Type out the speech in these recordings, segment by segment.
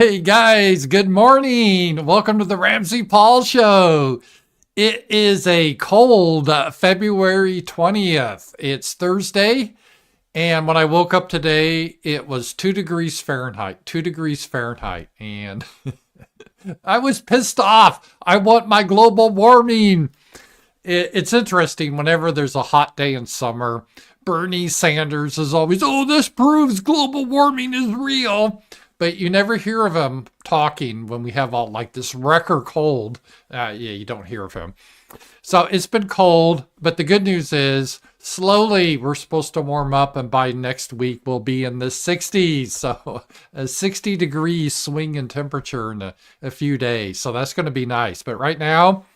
Hey guys, good morning. Welcome to the RAMZPAUL show. It is a cold February 20th. It's Thursday, and when I woke up today, it was 2 degrees Fahrenheit. 2 degrees Fahrenheit. And I was pissed off. I want my global warming. It's interesting whenever there's a hot day in summer. Bernie Sanders is always, oh, this proves global warming is real. But you never hear of him talking when we have all like this wrecker cold. You don't hear of him. So it's been cold, but the good news is slowly we're supposed to warm up, and by next week we'll be in the 60s. So a 60 degree swing in temperature in a few days. So that's going to be nice. But right now,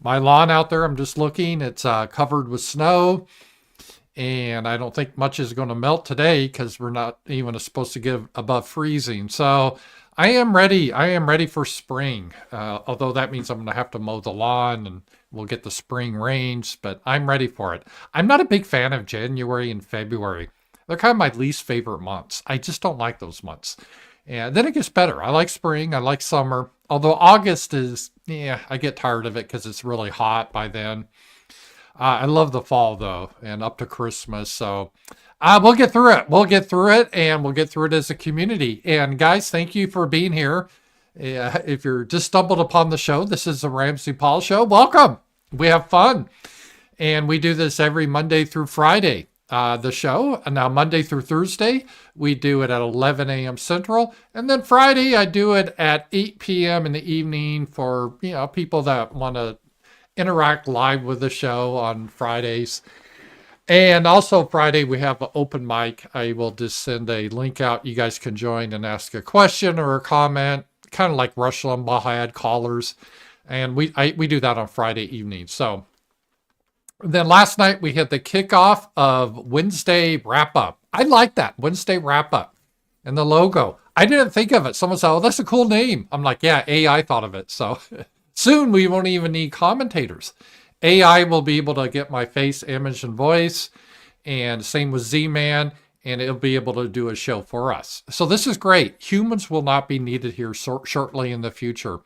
my lawn out there, I'm just looking, it's covered with snow. And I don't think much is going to melt today because we're not even supposed to get above freezing. So I am ready. I am ready for spring. Although that means I'm going to have to mow the lawn and we'll get the spring rains, but I'm ready for it. I'm not a big fan of January and February. They're kind of my least favorite months. I just don't like those months. And then it gets better. I like spring. I like summer. Although August is, I get tired of it because it's really hot by then. I love the fall though, and up to Christmas. So we'll get through it. We'll get through it, and we'll get through it as a community. And guys, thank you for being here. If you're just stumbled upon the show, this is the RAMZPAUL show. Welcome. We have fun, and we do this every Monday through Friday. The show, and now Monday through Thursday, we do it at 11 a.m. Central, and then Friday I do it at 8 p.m. in the evening for people that want to interact live with the show on Fridays. And also Friday we have an open mic. I will just send a link out. You guys can join and ask a question or a comment, kind of like Rush Limbaugh had callers. And we do that on Friday evening. So then last night we had the kickoff of Wednesday wrap up. I like that, Wednesday wrap up, and the logo. I didn't think of it. Someone said, oh, that's a cool name. I'm like, yeah, AI thought of it. So soon we won't even need commentators. AI will be able to get my face, image, and voice, and same with Z-Man, and it'll be able to do a show for us. So this is great. Humans will not be needed here shortly in the future,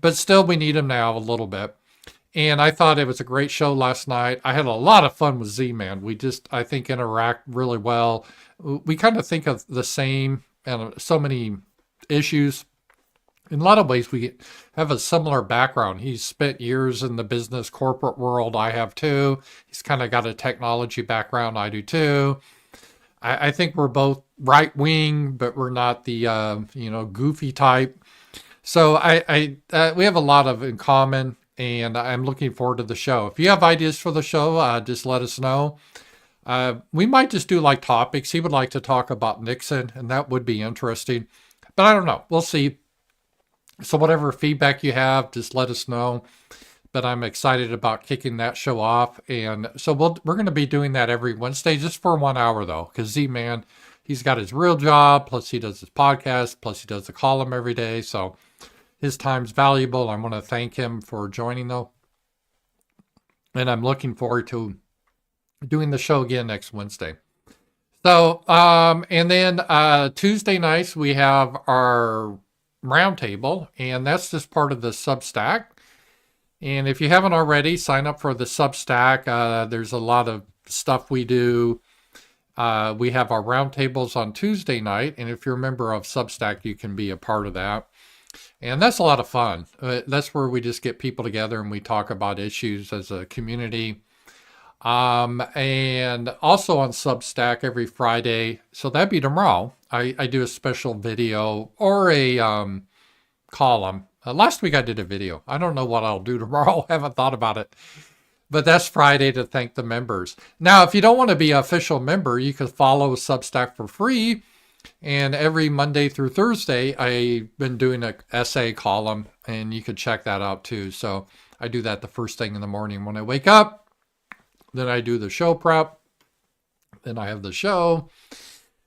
but still we need them now a little bit. And I thought it was a great show last night. I had a lot of fun with Z-Man. We just, I think, interact really well. We kind of think of the same and so many issues. In a lot of ways, we have a similar background. He's spent years in the business corporate world. I have too. He's kind of got a technology background. I do too. I think we're both right wing, but we're not the goofy type. So we have a lot of in common, and I'm looking forward to the show. If you have ideas for the show, just let us know. We might just do like topics. He would like to talk about Nixon, and that would be interesting. But I don't know. We'll see. So whatever feedback you have, just let us know. But I'm excited about kicking that show off. And so we're going to be doing that every Wednesday, just for 1 hour though. Because Z-Man, he's got his real job, plus he does his podcast, plus he does the column every day. So his time's valuable. I want to thank him for joining though. And I'm looking forward to doing the show again next Wednesday. So, and then Tuesday nights, we have our roundtable, and that's just part of the Substack. And if you haven't already, sign up for the Substack. There's a lot of stuff we do. We have our roundtables on Tuesday night, and if you're a member of Substack, you can be a part of that. And that's a lot of fun. That's where we just get people together and we talk about issues as a community. And also on Substack every Friday, so that'd be tomorrow, I do a special video or a column. Last week I did a video. I don't know what I'll do tomorrow. I haven't thought about it. But that's Friday to thank the members. Now, if you don't want to be an official member, you can follow Substack for free. And every Monday through Thursday, I've been doing an essay column, and you can check that out too. So I do that the first thing in the morning when I wake up. Then I do the show prep. Then I have the show.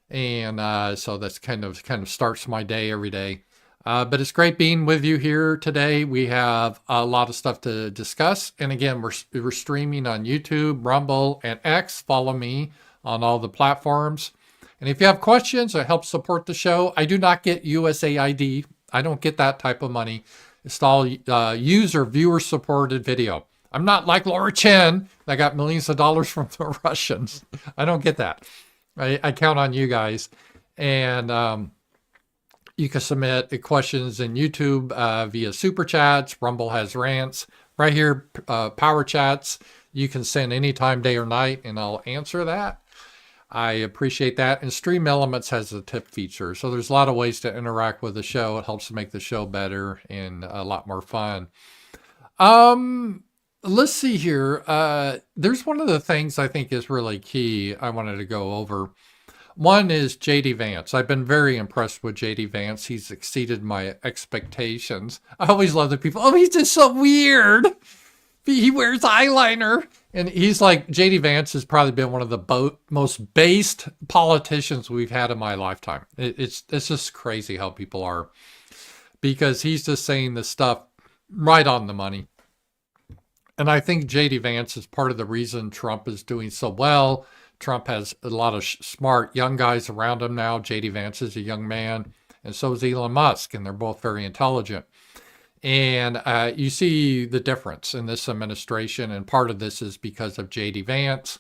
And so that's kind of starts my day every day. But it's great being with you here today. We have a lot of stuff to discuss. And again, we're streaming on YouTube, Rumble, and X. Follow me on all the platforms. And if you have questions or help support the show, I do not get USAID. I don't get that type of money. It's all user, viewer supported video. I'm not like Laura Chen that got millions of dollars from the Russians. I don't get that. I count on you guys. And you can submit questions in YouTube via Super Chats. Rumble has rants. Right here, Powerchats. You can send anytime, day or night, and I'll answer that. I appreciate that. And Stream Elements has a tip feature. So there's a lot of ways to interact with the show. It helps to make the show better and a lot more fun. Let's see here. There's one of the things I think is really key I wanted to go over. One is J.D. Vance. I've been very impressed with J.D. Vance. He's exceeded my expectations. I always love the people. Oh, he's just so weird. He wears eyeliner. And he's like, J.D. Vance has probably been one of the most based politicians we've had in my lifetime. It's just crazy how people are. Because he's just saying the stuff right on the money. And I think J.D. Vance is part of the reason Trump is doing so well. Trump has a lot of smart young guys around him now. J.D. Vance is a young man, and so is Elon Musk, and they're both very intelligent. And you see the difference in this administration, and part of this is because of J.D. Vance.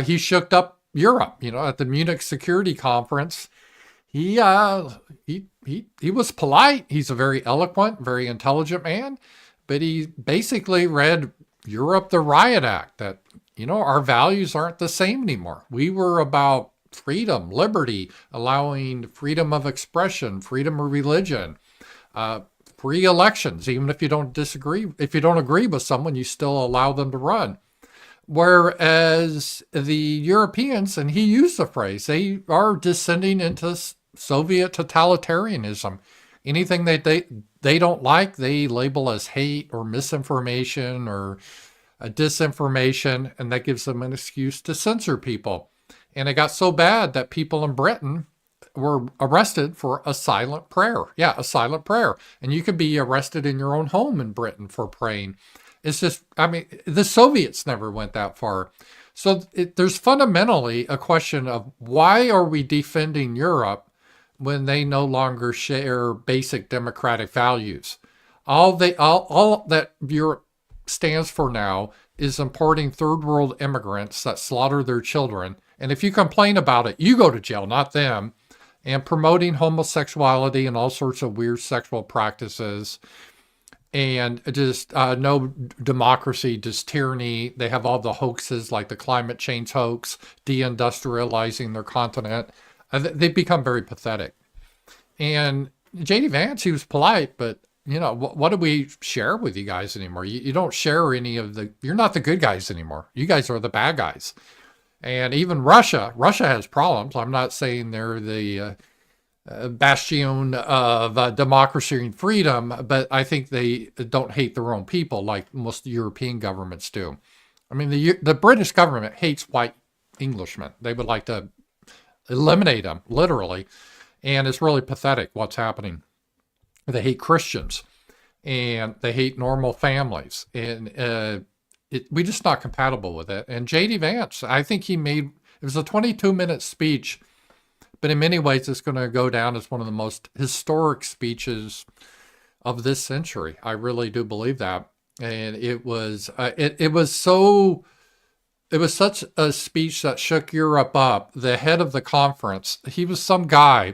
He shook up Europe, at the Munich Security Conference. He was polite. He's a very eloquent, very intelligent man, but he basically read Europe the Riot Act that, our values aren't the same anymore. We were about freedom, liberty, allowing freedom of expression, freedom of religion, free elections. Even if you don't agree with someone, you still allow them to run. Whereas the Europeans, and he used the phrase, they are descending into Soviet totalitarianism. Anything that they don't like, they label as hate or misinformation or disinformation, and that gives them an excuse to censor people. And it got so bad that people in Britain were arrested for a silent prayer. Yeah, a silent prayer. And you could be arrested in your own home in Britain for praying. It's just, the Soviets never went that far. So there's fundamentally a question of why are we defending Europe when they no longer share basic democratic values? All that Europe stands for now is importing third world immigrants that slaughter their children. And if you complain about it, you go to jail, not them. And promoting homosexuality and all sorts of weird sexual practices. And just no democracy, just tyranny. They have all the hoaxes like the climate change hoax, deindustrializing their continent. They've become very pathetic. And J.D. Vance, he was polite, but what do we share with you guys anymore? You don't share you're not the good guys anymore. You guys are the bad guys. And even Russia has problems. I'm not saying they're the bastion of democracy and freedom, but I think they don't hate their own people like most European governments do. The British government hates white Englishmen. They would like to eliminate them, literally. And it's really pathetic what's happening. They hate Christians, and they hate normal families, and we're just not compatible with it. And J.D. Vance, I think it was a 22-minute speech, but in many ways it's going to go down as one of the most historic speeches of this century. I really do believe that. And it was such a speech that shook Europe up. The head of the conference, he was some guy.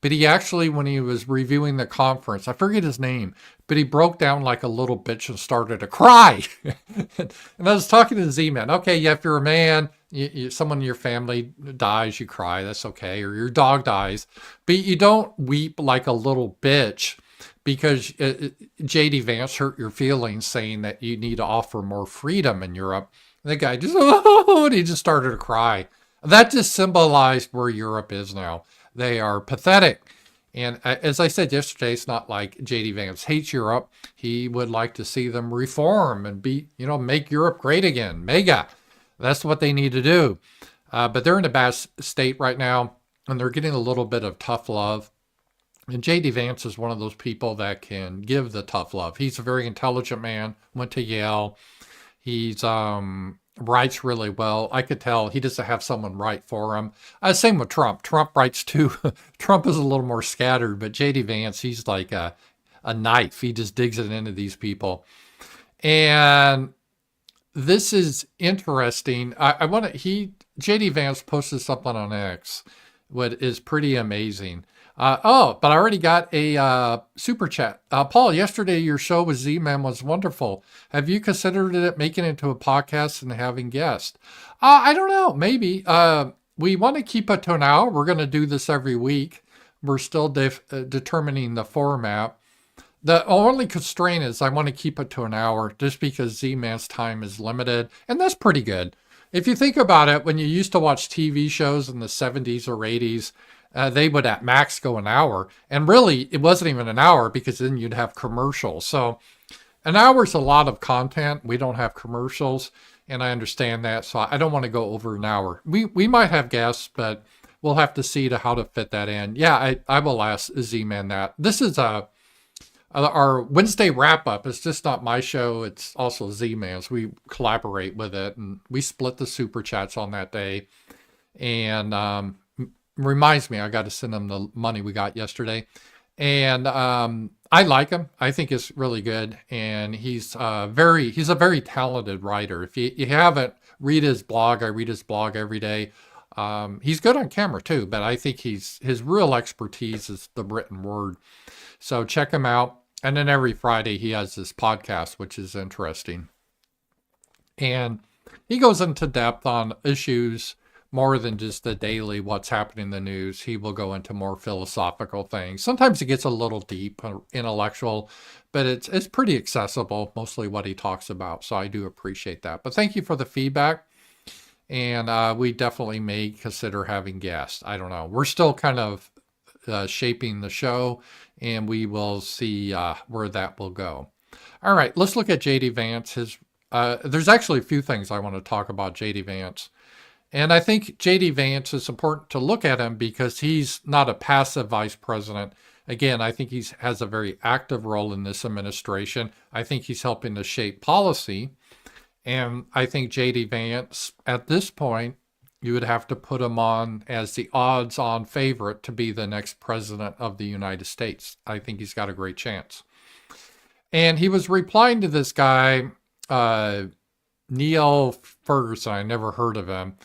But he actually, when he was reviewing the conference, I forget his name, but he broke down like a little bitch and started to cry. And I was talking to the Z-Man. Okay, if you're a man, someone in your family dies, you cry, that's okay. Or your dog dies. But you don't weep like a little bitch because J.D. Vance hurt your feelings saying that you need to offer more freedom in Europe. And the guy just, and he just started to cry. That just symbolized where Europe is now. They are pathetic. And as I said yesterday, it's not like J.D. Vance hates Europe. He would like to see them reform and make Europe great again. Mega. That's what they need to do. But they're in a bad state right now, and they're getting a little bit of tough love. And J.D. Vance is one of those people that can give the tough love. He's a very intelligent man, went to Yale. He's writes really well. I could tell he doesn't have someone write for him. Same with Trump. Trump writes too. Trump is a little more scattered, but JD Vance, he's like a knife. He just digs it into these people. And this is interesting. JD Vance posted something on X, what is pretty amazing. But I already got a super chat. Paul, yesterday your show with Z-Man was wonderful. Have you considered it making it into a podcast and having guests? I don't know. Maybe. We want to keep it to an hour. We're going to do this every week. We're still determining the format. The only constraint is I want to keep it to an hour just because Z-Man's time is limited. And that's pretty good. If you think about it, when you used to watch TV shows in the 70s or 80s, they would at max go an hour. And really, it wasn't even an hour because then you'd have commercials. So an hour is a lot of content. We don't have commercials, and I understand that. So I don't want to go over an hour. We might have guests, but we'll have to see how to fit that in. Yeah, I will ask Z-Man that. This is our Wednesday wrap-up. It's just not my show. It's also Z-Man's. We collaborate with it, and we split the super chats on that day. And reminds me, I got to send him the money we got yesterday. And I like him. I think it's really good. And he's a very talented writer. If you haven't, read his blog. I read his blog every day. He's good on camera too, but I think his real expertise is the written word. So check him out. And then every Friday he has this podcast, which is interesting. And he goes into depth on issues more than just the daily what's happening in the news. He will go into more philosophical things. Sometimes it gets a little deep, intellectual, but it's pretty accessible, mostly what he talks about. So I do appreciate that. But thank you for the feedback. And we definitely may consider having guests. I don't know. We're still kind of shaping the show, and we will see where that will go. All right, let's look at JD Vance. There's actually a few things I want to talk about JD Vance. And I think JD Vance is important to look at him because he's not a passive vice president. Again, I think he has a very active role in this administration. I think he's helping to shape policy. And I think JD Vance, at this point, you would have to put him on as the odds-on favorite to be the next president of the United States. I think he's got a great chance. And he was replying to this guy, Neil Ferguson. I never heard of him.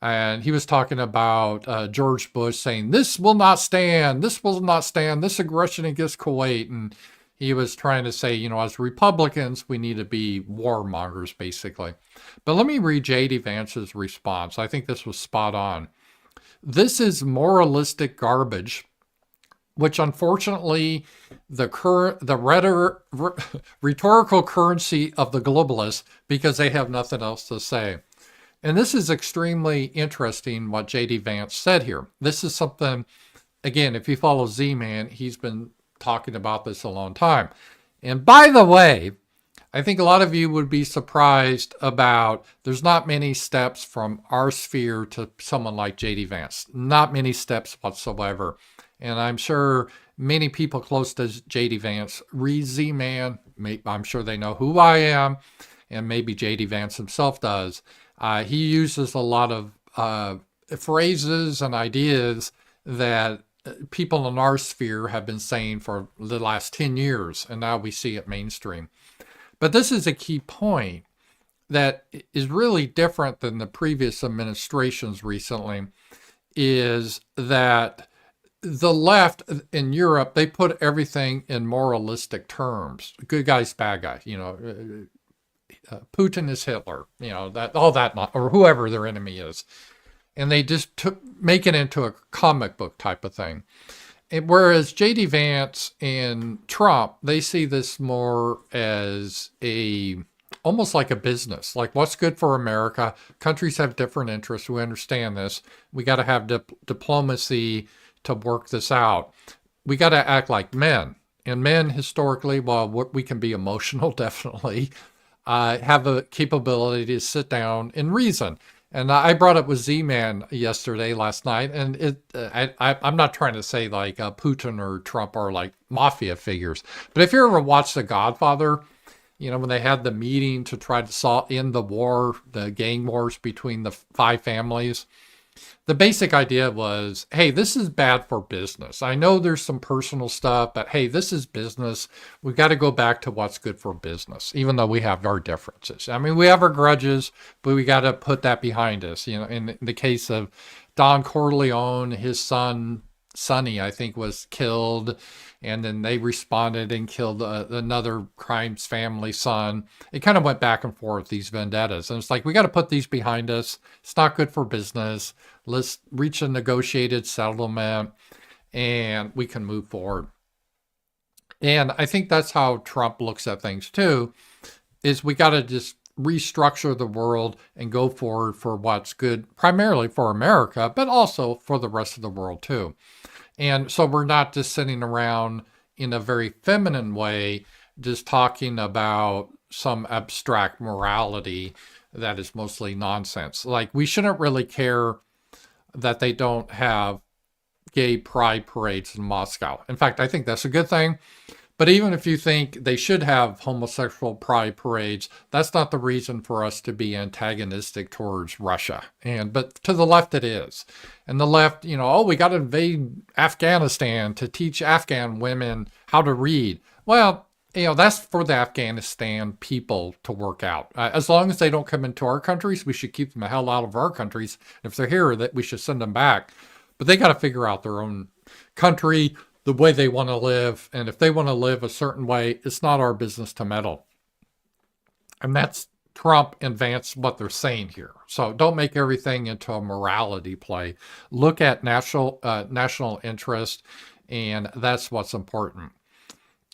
And he was talking about George Bush saying, this will not stand. This will not stand. This aggression against Kuwait. And he was trying to say, as Republicans, we need to be warmongers, basically. But let me read J.D. Vance's response. I think this was spot on. This is moralistic garbage, which unfortunately the rhetorical currency of the globalists, because they have nothing else to say. And this is extremely interesting what J.D. Vance said here. This is something, again, if you follow Z-Man, he's been talking about this a long time. And by the way, I think a lot of you would be surprised about there's not many steps from our sphere to someone like JD Vance. Not many steps whatsoever. And I'm sure many people close to JD Vance read Z-Man. I'm sure they know who I am, and maybe JD Vance himself does. He uses a lot of phrases and ideas that people in our sphere have been saying for the last 10 years, and now we see it mainstream. But this is a key point that is really different than the previous administrations recently, is that the left in Europe, they put everything in moralistic terms. Good guys, bad guys, Putin is Hitler, or whoever their enemy is. And they just make it into a comic book type of thing. And whereas J.D. Vance and Trump, they see this more as almost like a business, like what's good for America. Countries have different interests. We understand this. We got to have diplomacy to work this out. We got to act like men. And men historically, while we can be emotional, definitely, have a capability to sit down and reason. And I brought up with Z-Man last night, and I'm not trying to say like Putin or Trump are like mafia figures, but if you ever watched The Godfather, when they had the meeting to try to end the war, the gang wars between the 5 families. The basic idea was, hey, this is bad for business. I know there's some personal stuff, but hey, this is business. We've got to go back to what's good for business, even though we have our differences. I mean, we have our grudges, but we got to put that behind us. In the case of Don Corleone, his son, Sonny, I think, was killed. And then they responded and killed another crime's family son. It kind of went back and forth, these vendettas. And it's like, we got to put these behind us. It's not good for business. Let's reach a negotiated settlement and we can move forward. And I think that's how Trump looks at things too, is we got to just restructure the world and go forward for what's good, primarily for America, but also for the rest of the world too. And so we're not just sitting around in a very feminine way, just talking about some abstract morality that is mostly nonsense. Like, we shouldn't really care that they don't have gay pride parades in Moscow. In fact, I think that's a good thing. But even if you think they should have homosexual pride parades, that's not the reason for us to be antagonistic towards Russia. But to the left it is. And the left, we got to invade Afghanistan to teach Afghan women how to read. Well, that's for the Afghanistan people to work out. As long as they don't come into our countries, we should keep them the hell out of our countries. If they're here, that we should send them back. But they got to figure out their own country, the way they want to live. And if they want to live a certain way, it's not our business to meddle. And that's Trump and Vance, what they're saying here. So don't make everything into a morality play. Look at national interest, and that's what's important.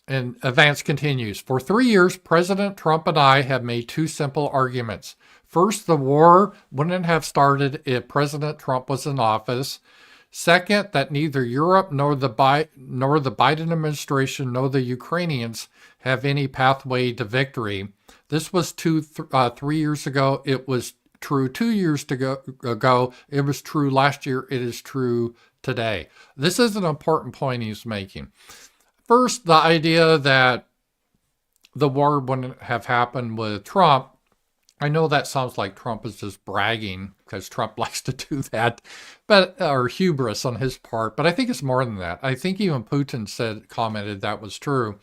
And Vance continues, for 3 years, President Trump and I have made 2 simple arguments. First, the war wouldn't have started if President Trump was in office. Second, that neither Europe nor the Biden administration nor the Ukrainians have any pathway to victory. This was 3 years ago. It was true 2 years ago. It was true last year. It is true today. This is an important point he's making. First, the idea that the war wouldn't have happened with Trump. I know that sounds like Trump is just bragging because Trump likes to do that, or hubris on his part. But I think it's more than that. I think even Putin commented that was true,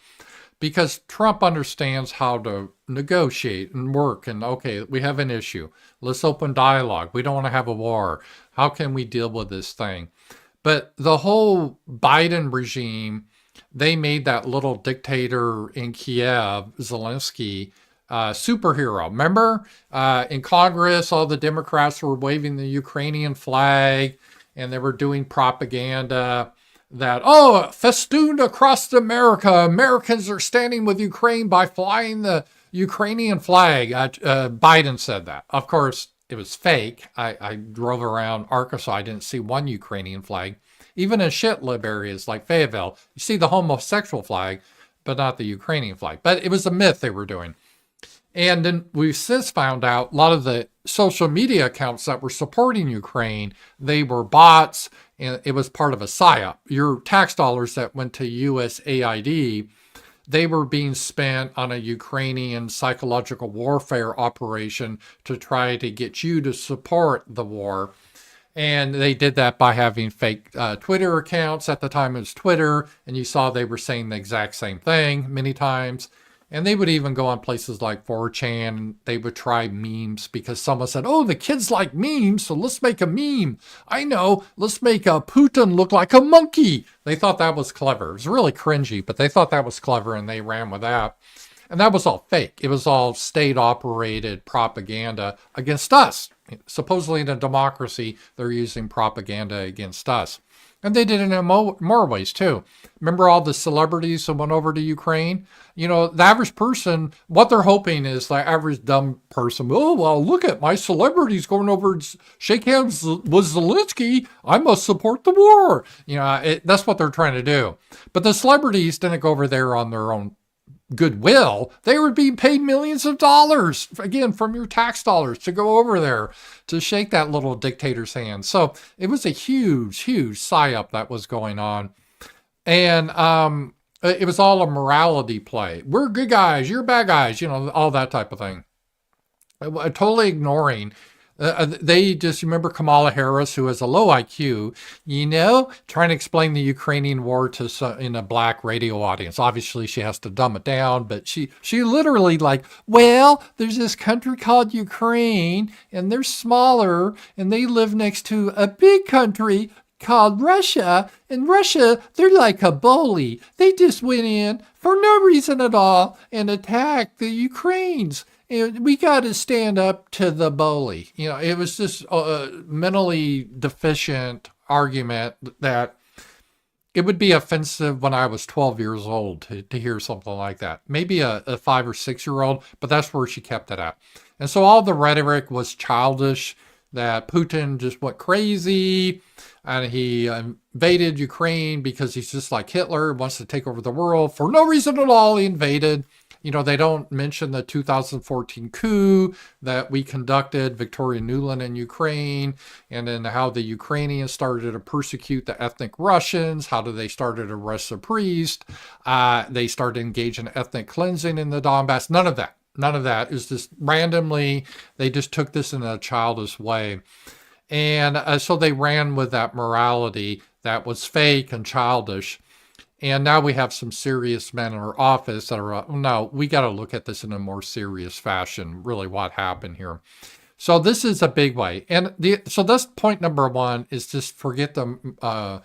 because Trump understands how to negotiate and work. And okay, we have an issue. Let's open dialogue. We don't want to have a war. How can we deal with this thing? But the whole Biden regime, they made that little dictator in Kiev, Zelenskyy, superhero. Remember, in Congress, all the Democrats were waving the Ukrainian flag, and they were doing propaganda that, festooned across America, Americans are standing with Ukraine by flying the Ukrainian flag. Biden said that. Of course, it was fake. I drove around Arkansas. I didn't see one Ukrainian flag. Even in shit-lib areas like Fayetteville, you see the homosexual flag, but not the Ukrainian flag. But it was a myth they were doing. And then we've since found out a lot of the social media accounts that were supporting Ukraine, they were bots, and it was part of a PSYOP. Your tax dollars that went to USAID, they were being spent on a Ukrainian psychological warfare operation to try to get you to support the war. And they did that by having fake Twitter accounts. At the time it was Twitter, and you saw they were saying the exact same thing many times. And they would even go on places like 4chan. They would try memes because someone said, the kids like memes, so let's make a meme. I know, let's make Putin look like a monkey. They thought that was clever. It was really cringy, but they thought that was clever, and they ran with that. And that was all fake. It was all state-operated propaganda against us. Supposedly in a democracy, they're using propaganda against us. And they did it in more ways, too. Remember all the celebrities that went over to Ukraine? The average person, what they're hoping is the average dumb person, look at my celebrities going over to shake hands with Zelenskyy. I must support the war. That's what they're trying to do. But the celebrities didn't go over there on their own goodwill. They were being paid millions of dollars, again, from your tax dollars, to go over there to shake that little dictator's hand. So it was a huge, huge psyop that was going on. And It was all a morality play. We're good guys, you're bad guys, all that type of thing. Totally ignoring. They just remember Kamala Harris, who has a low IQ, trying to explain the Ukrainian war in a black radio audience. Obviously, she has to dumb it down, but she literally there's this country called Ukraine, and they're smaller, and they live next to a big country called Russia. And Russia, they're like a bully. They just went in for no reason at all and attacked the Ukrainians. We got to stand up to the bully. It was just a mentally deficient argument that it would be offensive when I was 12 years old to hear something like that. Maybe a 5 or 6 year old, but that's where she kept it at. And so all the rhetoric was childish, that Putin just went crazy and he invaded Ukraine because he's just like Hitler, wants to take over the world. For no reason at all, he invaded. They don't mention the 2014 coup that we conducted, Victoria Nuland in Ukraine, and then how the Ukrainians started to persecute the ethnic Russians. How they started to arrest a priest. They started engaging in ethnic cleansing in the Donbass. None of that. None of that. It was just randomly, they just took this in a childish way. And so they ran with that morality that was fake and childish. And now we have some serious men in our office that are, no, we got to look at this in a more serious fashion, really what happened here. So this is a big way. And so that's point number one, is just forget the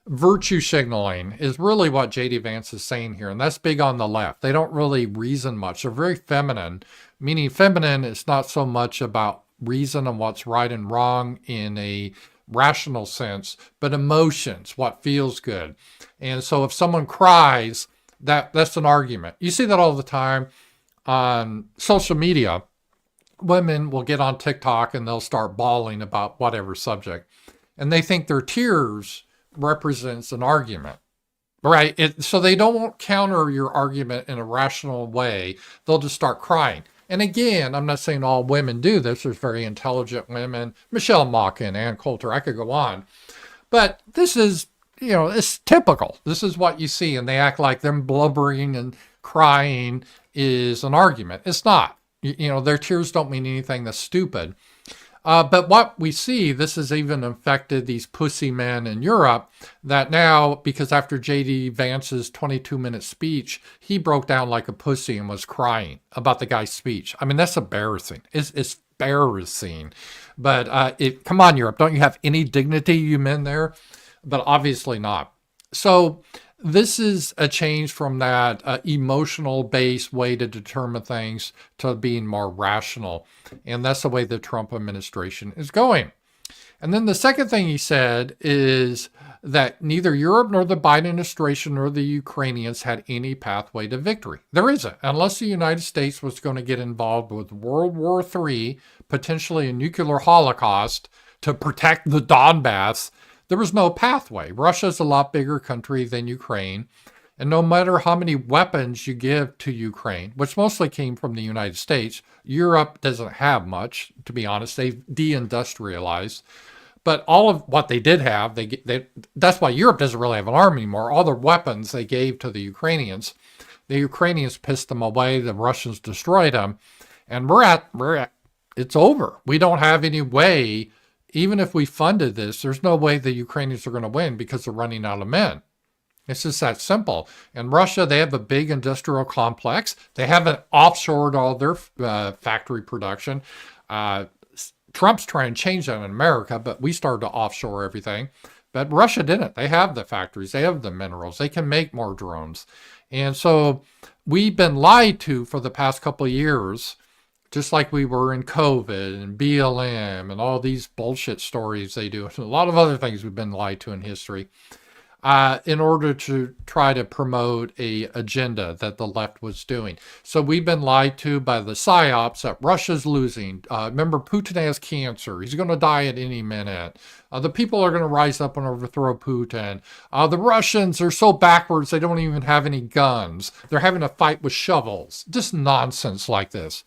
virtue signaling is really what J.D. Vance is saying here. And that's big on the left. They don't really reason much. They're very feminine, meaning feminine is not so much about reason and what's right and wrong in a rational sense, but emotions, what feels good. And so if someone cries, that's an argument. You see that all the time on social media. Women will get on TikTok and they'll start bawling about whatever subject, and they think their tears represents an argument, right? So they don't counter your argument in a rational way. They'll just start crying. And again, I'm not saying all women do this. There's very intelligent women, Michelle Malkin, Ann Coulter, I could go on. But this is, it's typical. This is what you see. And they act like them blubbering and crying is an argument. It's not. Their tears don't mean anything that's stupid. But what we see, this has even affected these pussy men in Europe that now, because after J.D. Vance's 22-minute speech, he broke down like a pussy and was crying about the guy's speech. I mean, that's embarrassing. It's embarrassing. But come on, Europe, don't you have any dignity, you men there? But obviously not. So this is a change from that emotional-based way to determine things to being more rational. And that's the way the Trump administration is going. And then the second thing he said is that neither Europe nor the Biden administration nor the Ukrainians had any pathway to victory. There isn't. Unless the United States was going to get involved with World War III, potentially a nuclear holocaust, to protect the Donbass, there was no pathway. Russia's a lot bigger country than Ukraine. And no matter how many weapons you give to Ukraine, which mostly came from the United States, Europe doesn't have much, to be honest. They've deindustrialized. But all of what they did have, that's why Europe doesn't really have an army anymore. All the weapons they gave to the Ukrainians pissed them away. The Russians destroyed them. And it's over. We don't have any way. Even if we funded this, there's no way the Ukrainians are going to win because they're running out of men. It's just that simple. And Russia, they have a big industrial complex. They haven't offshored all their factory production. Trump's trying to change that in America, but we started to offshore everything. But Russia didn't. They have the factories. They have the minerals. They can make more drones. And so we've been lied to for the past couple of years, just like we were in COVID and BLM and all these bullshit stories they do. A lot of other things we've been lied to in history in order to try to promote a agenda that the left was doing. So we've been lied to by the psyops that Russia's losing. Remember, Putin has cancer. He's going to die at any minute. The people are going to rise up and overthrow Putin. The Russians are so backwards, they don't even have any guns. They're having a fight with shovels. Just nonsense like this.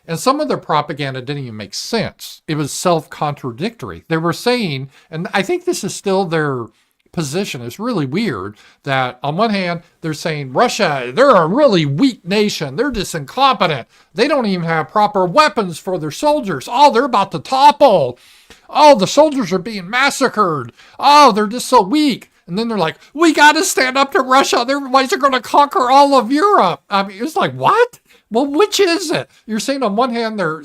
And some of their propaganda didn't even make sense. It was self-contradictory. They were saying, and I think this is still their position. It's really weird that on one hand, they're saying Russia, they're a really weak nation. They're just incompetent. They don't even have proper weapons for their soldiers. Oh, they're about to topple. Oh, the soldiers are being massacred. Oh, they're just so weak. And then they're like, we got to stand up to Russia. Otherwise, they're going to conquer all of Europe. I mean, it's like, what? Well, which is it? You're saying on one hand, they're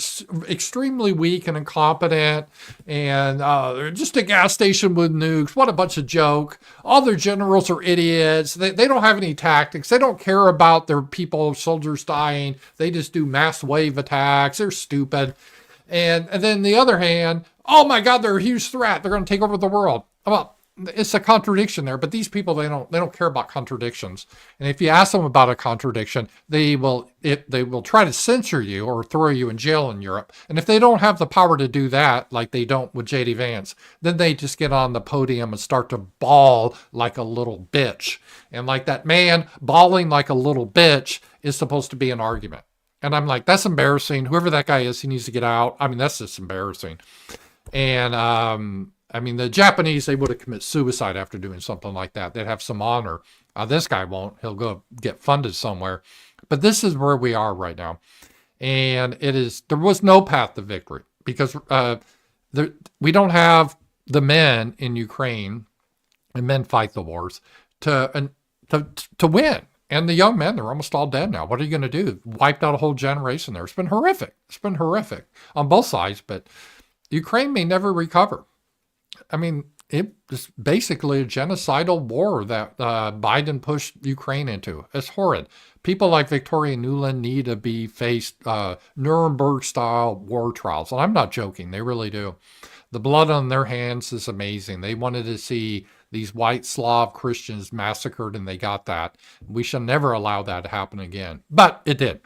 extremely weak and incompetent, and they're just a gas station with nukes. What a bunch of joke. All their generals are idiots. They don't have any tactics. They don't care about their people, soldiers dying. They just do mass wave attacks. They're stupid. And then the other hand, oh my God, they're a huge threat. They're going to take over the world. Well, it's a contradiction there, but these people, they don't care about contradictions. And if you ask them about a contradiction, they will try to censor you or throw you in jail in Europe. And if they don't have the power to do that, like they don't with JD Vance, then they just get on the podium and start to bawl like a little bitch. And like that man bawling like a little bitch is supposed to be an argument. And I'm like, that's embarrassing. Whoever that guy is, he needs to get out. I mean, that's just embarrassing. And, I mean, the Japanese, they would have committed suicide after doing something like that. They'd have some honor. This guy won't. He'll go get funded somewhere. But this is where we are right now. And there was no path to victory because we don't have the men in Ukraine, and men fight the wars, to win. And the young men, they're almost all dead now. What are you going to do? Wiped out a whole generation there. It's been horrific. It's been horrific on both sides, but Ukraine may never recover. I mean, it was basically a genocidal war that Biden pushed Ukraine into. It's horrid. People like Victoria Nuland need to be faced Nuremberg-style war trials. And I'm not joking. They really do. The blood on their hands is amazing. They wanted to see these white Slav Christians massacred, and they got that. We shall never allow that to happen again. But it did.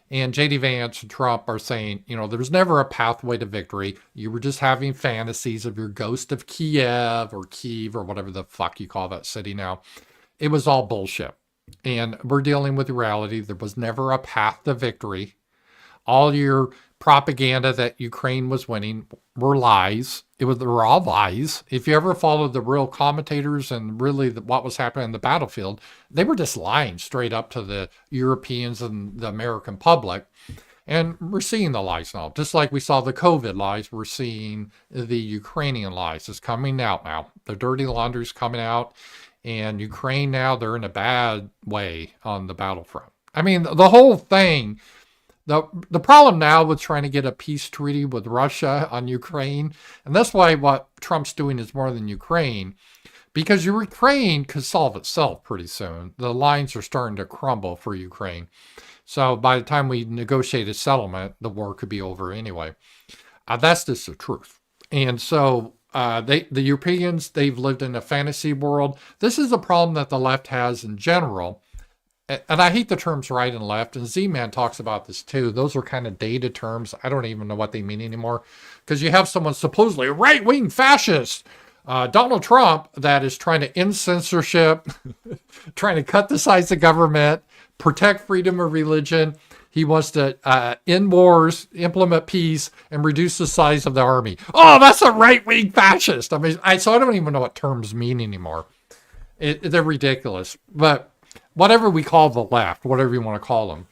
And JD Vance and Trump are saying, there was never a pathway to victory. You were just having fantasies of your ghost of Kiev or whatever the fuck you call that city now. It was all bullshit. And we're dealing with reality. There was never a path to victory. All your propaganda that Ukraine was winning were lies. They were all lies. If you ever followed the real commentators and really what was happening in the battlefield, they were just lying straight up to the Europeans and the American public. And we're seeing the lies now. Just like we saw the COVID lies, we're seeing the Ukrainian lies. It's coming out now. The dirty laundry is coming out. And Ukraine now, they're in a bad way on the battlefront. I mean, the whole thing. The problem now with trying to get a peace treaty with Russia on Ukraine, and that's why what Trump's doing is more than Ukraine, because Ukraine could solve itself pretty soon. The lines are starting to crumble for Ukraine. So by the time we negotiate a settlement, the war could be over anyway. That's just the truth. And so the Europeans, they've lived in a fantasy world. This is a problem that the left has in general. And I hate the terms right and left, and Z-Man talks about this too. Those are kind of dated terms. I don't even know what they mean anymore. Because you have someone supposedly a right-wing fascist, Donald Trump, that is trying to end censorship, trying to cut the size of government, protect freedom of religion. He wants to end wars, implement peace, and reduce the size of the army. Oh, that's a right-wing fascist. I mean, so I don't even know what terms mean anymore. They're ridiculous. But whatever we call the left, whatever you want to call them,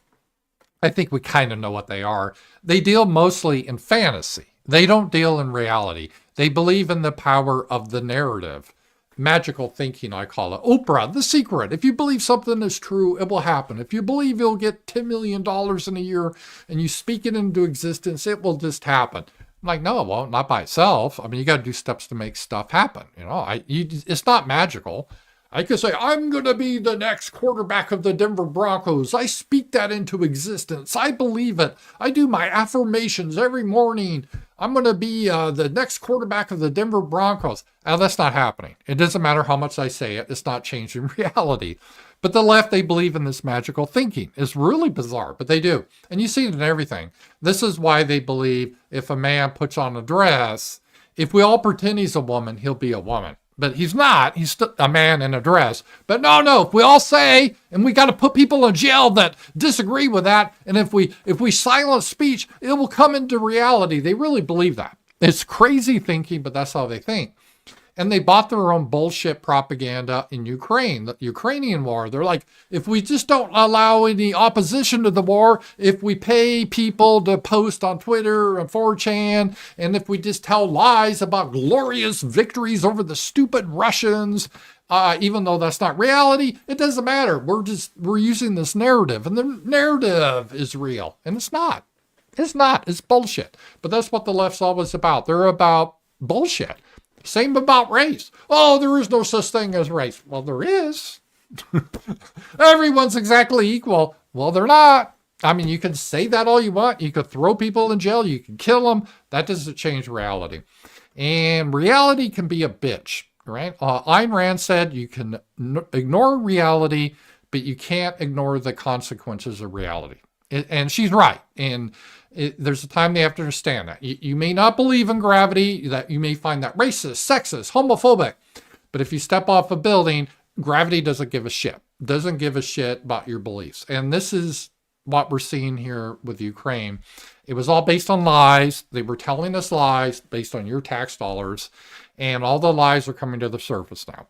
I think we kind of know what they are. They deal mostly in fantasy. They don't deal in reality. They believe in the power of the narrative. Magical thinking, I call it. Oprah, The Secret. If you believe something is true, it will happen. If you believe you'll get $10 million in a year and you speak it into existence, it will just happen. I'm like, no, it won't. Not by itself. I mean, you got to do steps to make stuff happen. It's not magical. I could say, I'm going to be the next quarterback of the Denver Broncos. I speak that into existence. I believe it. I do my affirmations every morning. I'm going to be the next quarterback of the Denver Broncos. Now, that's not happening. It doesn't matter how much I say it. It's not changing reality. But the left, they believe in this magical thinking. It's really bizarre, but they do. And you see it in everything. This is why they believe if a man puts on a dress, if we all pretend he's a woman, he'll be a woman. But he's not. He's a man in a dress. But no, if we all say, and we got to put people in jail that disagree with that, and if we silence speech, it will come into reality. They really believe that. It's crazy thinking, but that's how they think. And they bought their own bullshit propaganda in Ukraine, the Ukrainian war. They're like, if we just don't allow any opposition to the war, if we pay people to post on Twitter and 4chan, and if we just tell lies about glorious victories over the stupid Russians, even though that's not reality, it doesn't matter. We're using this narrative, and the narrative is real, and it's not. It's not. It's bullshit. But that's what the left's always about. They're about bullshit. Same about race. Oh, there is no such thing as race. Well, there is. Everyone's exactly equal. Well, they're not. I mean, you can say that all you want. You could throw people in jail. You can kill them. That doesn't change reality. And reality can be a bitch, right? Ayn Rand said you can ignore reality, but you can't ignore the consequences of reality. And she's right. And there's a time they have to understand that. You may not believe in gravity, that you may find that racist, sexist, homophobic. But if you step off a building, gravity doesn't give a shit. Doesn't give a shit about your beliefs. And this is what we're seeing here with Ukraine. It was all based on lies. They were telling us lies based on your tax dollars. And all the lies are coming to the surface now.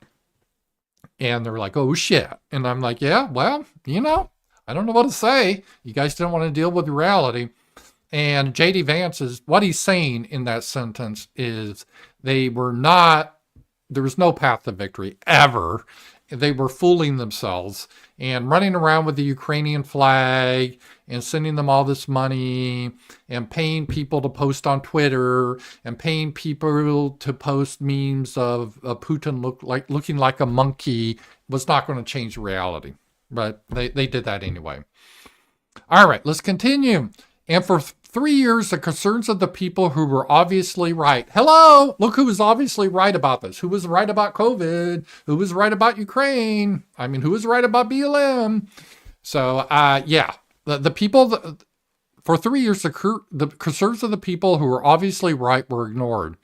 And they're like, oh, shit. And I'm like, yeah, well, I don't know what to say. You guys didn't want to deal with reality. And J.D. Vance what he's saying in that sentence is there was no path to victory ever. They were fooling themselves and running around with the Ukrainian flag and sending them all this money and paying people to post on Twitter and paying people to post memes of Putin looking like a monkey was not going to change reality. But they did that anyway. All right, let's continue. And for 3 years, the concerns of the people who were obviously right. Hello, look who was obviously right about this. Who was right about COVID? Who was right about Ukraine? I mean, who was right about BLM? So, the people, for 3 years, the concerns of the people who were obviously right were ignored.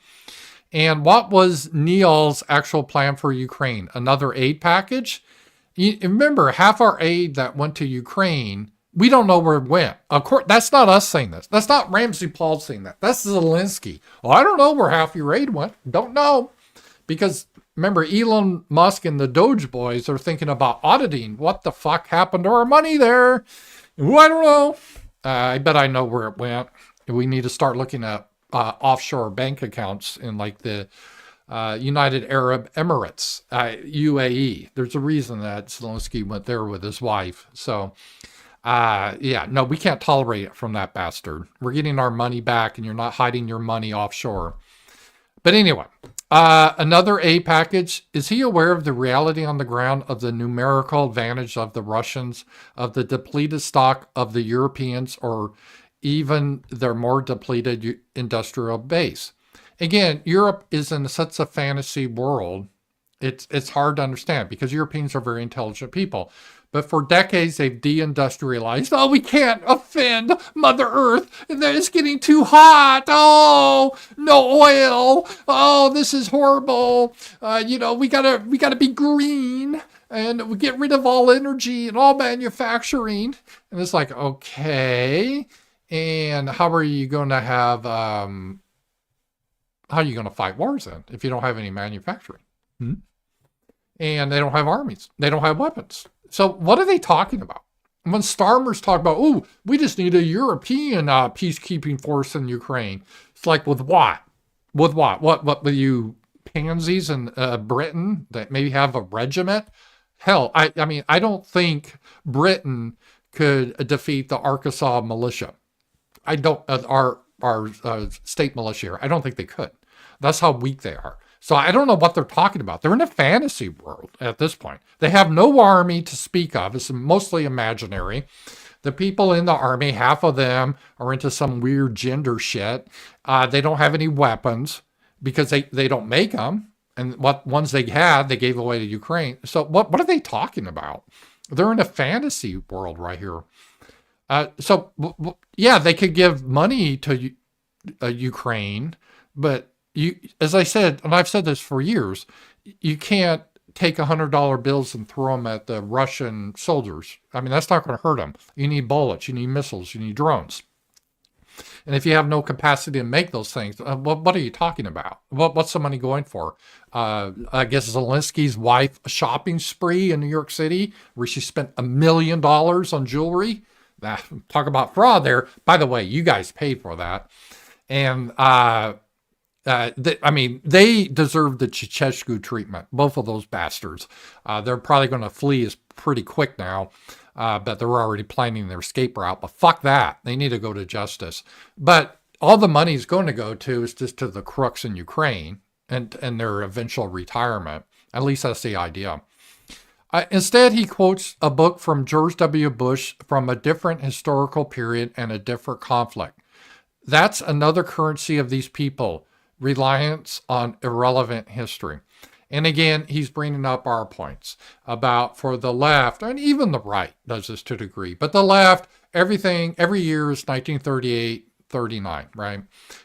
And what was Neil's actual plan for Ukraine? Another aid package? You remember, half our aid that went to Ukraine, we don't know where it went. Of course, that's not us saying this. That's not RAMZPAUL saying that. That's Zelenskyy. Oh, I don't know where half your aid went. Don't know. Because remember, Elon Musk and the Doge boys are thinking about auditing. What the fuck happened to our money there? Well, I don't know. I bet I know where it went. We need to start looking at offshore bank accounts in like the United Arab Emirates, UAE. There's a reason that Zelenskyy went there with his wife. So, no, we can't tolerate it from that bastard. We're getting our money back and you're not hiding your money offshore. But anyway, another aid package. Is he aware of the reality on the ground of the numerical advantage of the Russians, of the depleted stock of the Europeans, or even their more depleted industrial base? Again, Europe is in such a fantasy world. It's hard to understand because Europeans are very intelligent people. But for decades, they've deindustrialized. Oh, we can't offend Mother Earth. It's getting too hot. Oh, no oil. Oh, this is horrible. We gotta be green and we get rid of all energy and all manufacturing. And it's like, okay. And how are you going to have, how are you going to fight wars then if you don't have any manufacturing? And they don't have armies. They don't have weapons. So what are they talking about? When Starmer's talk about, oh, we just need a European peacekeeping force in Ukraine. It's like, with what? With what? What with you pansies in Britain that maybe have a regiment? Hell, I mean, I don't think Britain could defeat the Arkansas militia. I don't, our state militia here. I don't think they could. That's how weak they are. So I don't know what they're talking about. They're in a fantasy world at this point. They have no army to speak of. It's mostly imaginary. The people in the army, half of them are into some weird gender shit. They don't have any weapons because they don't make them. And what ones they had, they gave away to Ukraine. So what are they talking about? They're in a fantasy world right here. They could give money to Ukraine, but as I said, and I've said this for years, you can't take $100 bills and throw them at the Russian soldiers. I mean, that's not going to hurt them. You need bullets, you need missiles, you need drones. And if you have no capacity to make those things, what are you talking about? What's the money going for? I guess Zelensky's wife a shopping spree in New York City where she spent $1 million on jewelry. Talk about fraud there. By the way, you guys paid for that. And they deserve the Ceausescu treatment, both of those bastards. They're probably going to flee pretty quick now, but they're already planning their escape route. But fuck that. They need to go to justice. But all the money is going to go to is just to the crooks in Ukraine and their eventual retirement. At least that's the idea. Instead, he quotes a book from George W. Bush from a different historical period and a different conflict. That's another currency of these people, reliance on irrelevant history. And again, he's bringing up our points about for the left, and even the right does this to a degree, but the left, everything, every year is 1938, 39, right?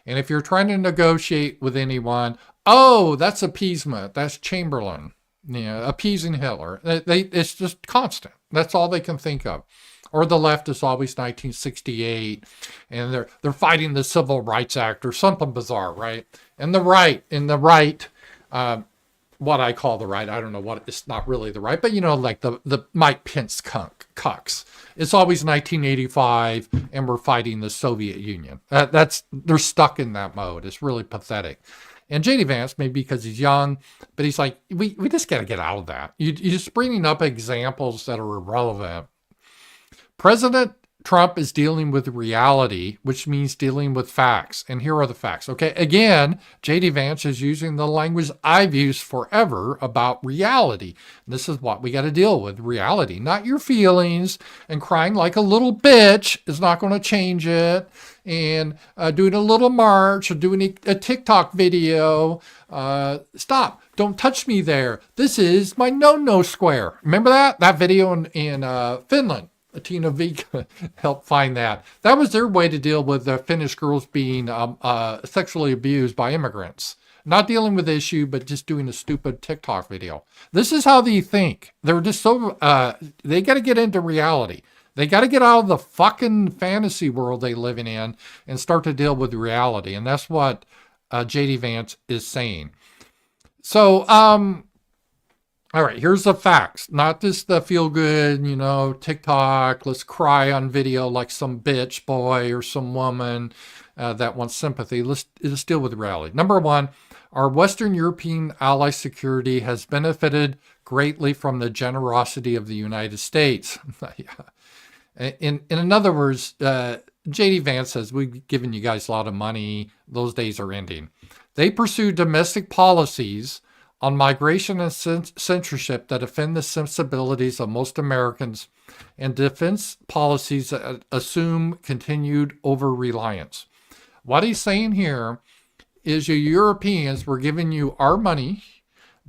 And if you're trying to negotiate with anyone, oh, that's appeasement, that's Chamberlain, appeasing Hitler. It's just constant. That's all they can think of. Or the left is always 1968, and they're fighting the Civil Rights Act or something bizarre, right? And the right, what I call the right, I don't know what, it's not really the right, but like the Mike Pence cucks. It's always 1985, and we're fighting the Soviet Union. They're stuck in that mode. It's really pathetic. And J.D. Vance, maybe because he's young, but he's like, we just got to get out of that. You're just bringing up examples that are irrelevant. President Trump is dealing with reality, which means dealing with facts. And here are the facts. Okay, again, J.D. Vance is using the language I've used forever about reality. This is what we got to deal with, reality, not your feelings. And crying like a little bitch is not going to change it. And doing a little march or doing a TikTok video. Stop. Don't touch me there. This is my no-no square. Remember that video in Finland? Tina Vika helped find that. That was their way to deal with the Finnish girls being sexually abused by immigrants. Not dealing with the issue, but just doing a stupid TikTok video. This is how they think. They're just so, they got to get into reality. They got to get out of the fucking fantasy world they living in and start to deal with reality. And that's what J.D. Vance is saying. So, all right, here's the facts, not just the feel good, TikTok, let's cry on video like some bitch boy or some woman that wants sympathy. Let's deal with reality. Number one, our Western European ally security has benefited greatly from the generosity of the United States. In other words, J.D. Vance says, we've given you guys a lot of money. Those days are ending. They pursue domestic policies on migration and censorship that offend the sensibilities of most Americans, and defense policies that assume continued over-reliance. What he's saying here is you Europeans, we're giving you our money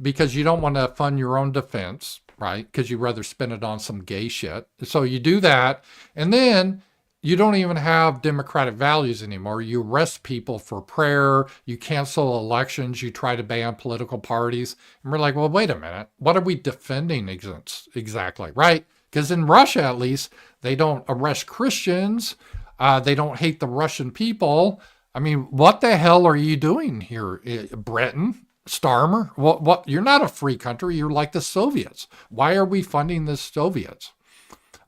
because you don't want to fund your own defense, right? Because you'd rather spend it on some gay shit. So you do that, and then you don't even have democratic values anymore. You arrest people for prayer. You cancel elections. You try to ban political parties. And we're like, well, wait a minute. What are we defending exactly, right? Because in Russia, at least, they don't arrest Christians. They don't hate the Russian people. I mean, what the hell are you doing here, Britain, Starmer? What? You're not a free country. You're like the Soviets. Why are we funding the Soviets?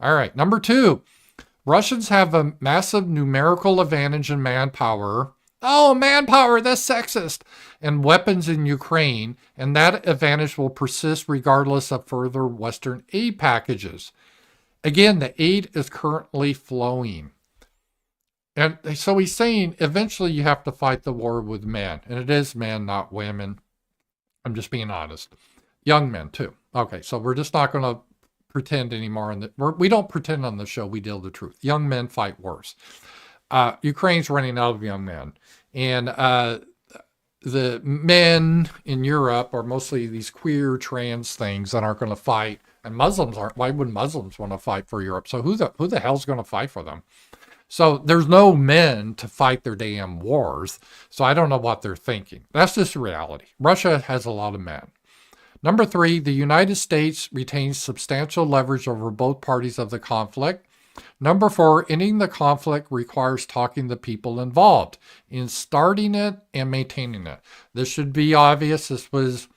All right, number two. Russians have a massive numerical advantage in manpower. Oh, manpower, that's sexist. And weapons in Ukraine, and that advantage will persist regardless of further Western aid packages. Again, the aid is currently flowing. And so he's saying eventually you have to fight the war with men. And it is men, not women. I'm just being honest. Young men, too. Okay, so we're just not going to pretend anymore. We don't pretend on the show. We deal the truth. Young men fight wars. Ukraine's running out of young men. And the men in Europe are mostly these queer trans things that aren't going to fight. And Muslims aren't. Why would Muslims want to fight for Europe? So who the hell's going to fight for them? So there's no men to fight their damn wars. So I don't know what they're thinking. That's just reality. Russia has a lot of men. Number three, the United States retains substantial leverage over both parties of the conflict. Number 4, ending the conflict requires talking to people involved in starting it and maintaining it. This should be obvious. This was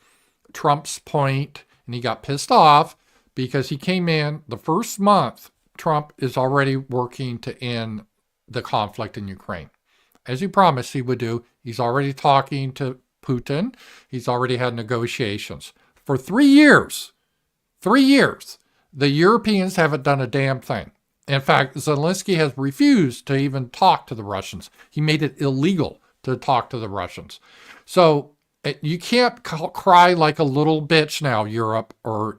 Trump's point, and he got pissed off because he came in the first month. Trump is already working to end the conflict in Ukraine, as he promised he would do. He's already talking to Putin. He's already had negotiations for 3 years. 3 years. The Europeans haven't done a damn thing. In fact, Zelenskyy has refused to even talk to the Russians. He made it illegal to talk to the Russians. So you can't cry like a little bitch now, Europe or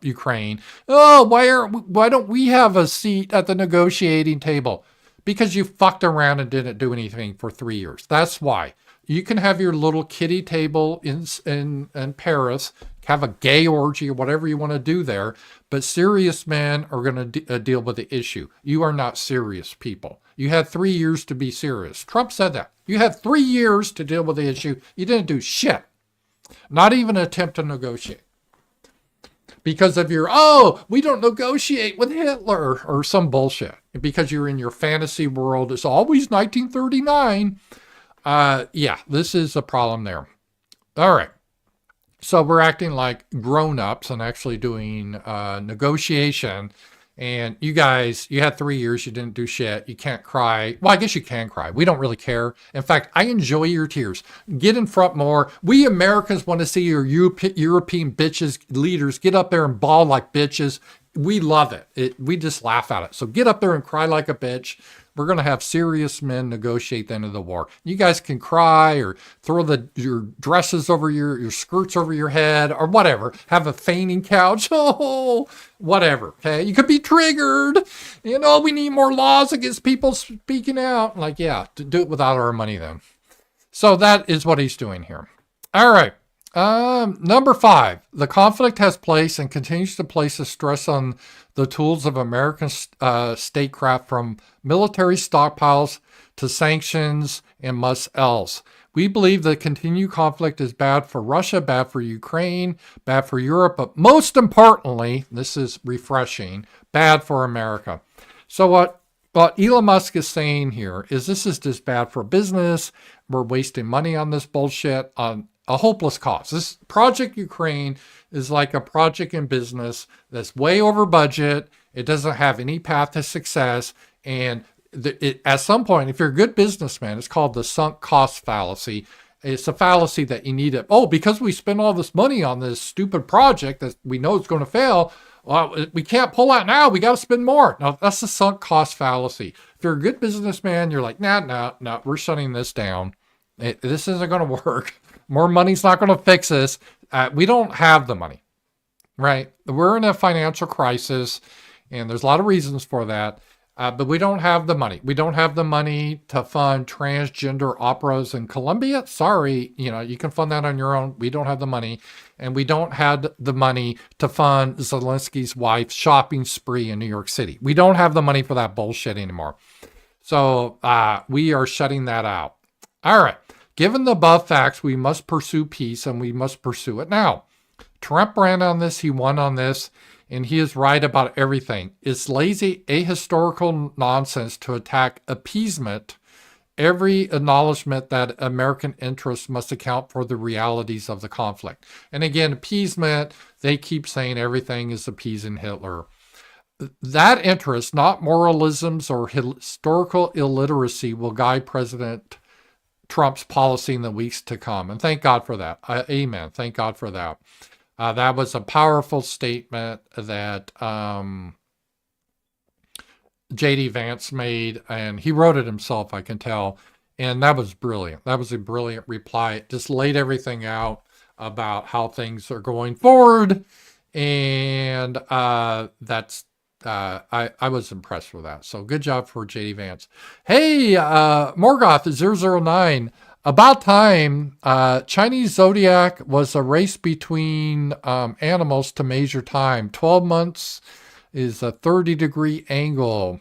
Ukraine. Oh, why don't we have a seat at the negotiating table? Because you fucked around and didn't do anything for 3 years. That's why. You can have your little kiddie table in Paris, have a gay orgy or whatever you want to do there, but serious men are going to deal with the issue. You are not serious people. You had 3 years to be serious. Trump said that. You had 3 years to deal with the issue. You didn't do shit. Not even attempt to negotiate. Because of your, we don't negotiate with Hitler or some bullshit. Because you're in your fantasy world. It's always 1939. Yeah, this is a problem there. All right. So we're acting like grown-ups and actually doing negotiation. And you guys, you had 3 years, you didn't do shit. You can't cry. Well, I guess you can cry. We don't really care. In fact, I enjoy your tears. Get in front more. We Americans want to see your European bitches, leaders, get up there and bawl like bitches. We love it. We just laugh at it. So get up there and cry like a bitch. We're going to have serious men negotiate the end of the war. You guys can cry or throw your dresses over your skirts over your head or whatever. Have a fainting couch. Oh, whatever. Okay. You could be triggered. We need more laws against people speaking out. Like, yeah, to do it without our money then. So that is what he's doing here. All right. Number 5, the conflict has placed and continues to place a stress on the tools of American statecraft, from military stockpiles to sanctions and must-else. We believe the continued conflict is bad for Russia, bad for Ukraine, bad for Europe, but most importantly, this is refreshing, bad for America. So what Elon Musk is saying here is this is just bad for business. We're wasting money on this bullshit, on a hopeless cause. This Project Ukraine is like a project in business that's way over budget. It doesn't have any path to success. And at some point, if you're a good businessman, it's called the sunk cost fallacy. It's a fallacy that you need to, because we spend all this money on this stupid project that we know is going to fail, well, we can't pull out now. We got to spend more. Now, that's the sunk cost fallacy. If you're a good businessman, you're like, no, we're shutting this down. This isn't going to work. More money's not going to fix this. We don't have the money, right? We're in a financial crisis, and there's a lot of reasons for that, but we don't have the money. We don't have the money to fund transgender operas in Colombia. Sorry, you can fund that on your own. We don't have the money, and we don't have the money to fund Zelenskyy's wife's shopping spree in New York City. We don't have the money for that bullshit anymore. So we are shutting that out. All right. Given the above facts, we must pursue peace, and we must pursue it now. Trump ran on this, he won on this, and he is right about everything. It's lazy, ahistorical nonsense to attack appeasement, every acknowledgement that American interests must account for the realities of the conflict. And again, appeasement, they keep saying everything is appeasing Hitler. That interest, not moralisms or historical illiteracy, will guide President Trump's policy in the weeks to come. And thank God for that. Amen. Thank God for that. That was a powerful statement that J.D. Vance made, and he wrote it himself, I can tell. And that was brilliant. That was a brilliant reply. It just laid everything out about how things are going forward. And that's I was impressed with that. So good job for JD Vance. Hey, Morgoth009. About time. Chinese zodiac was a race between animals to measure time. 12 months is a 30-degree angle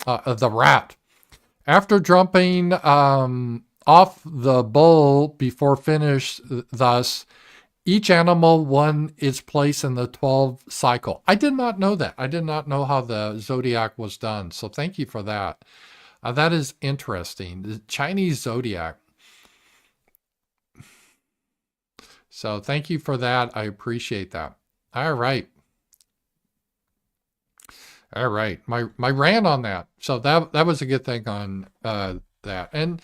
of the rat. After jumping off the bull before finish, thus, Each animal won its place in the 12 cycle. I did not know that. I did not know how the zodiac was done. So thank you for that. That is interesting. The Chinese zodiac. So thank you for that. I appreciate that. All right. All right. My rant on that. So that was a good thing on that. And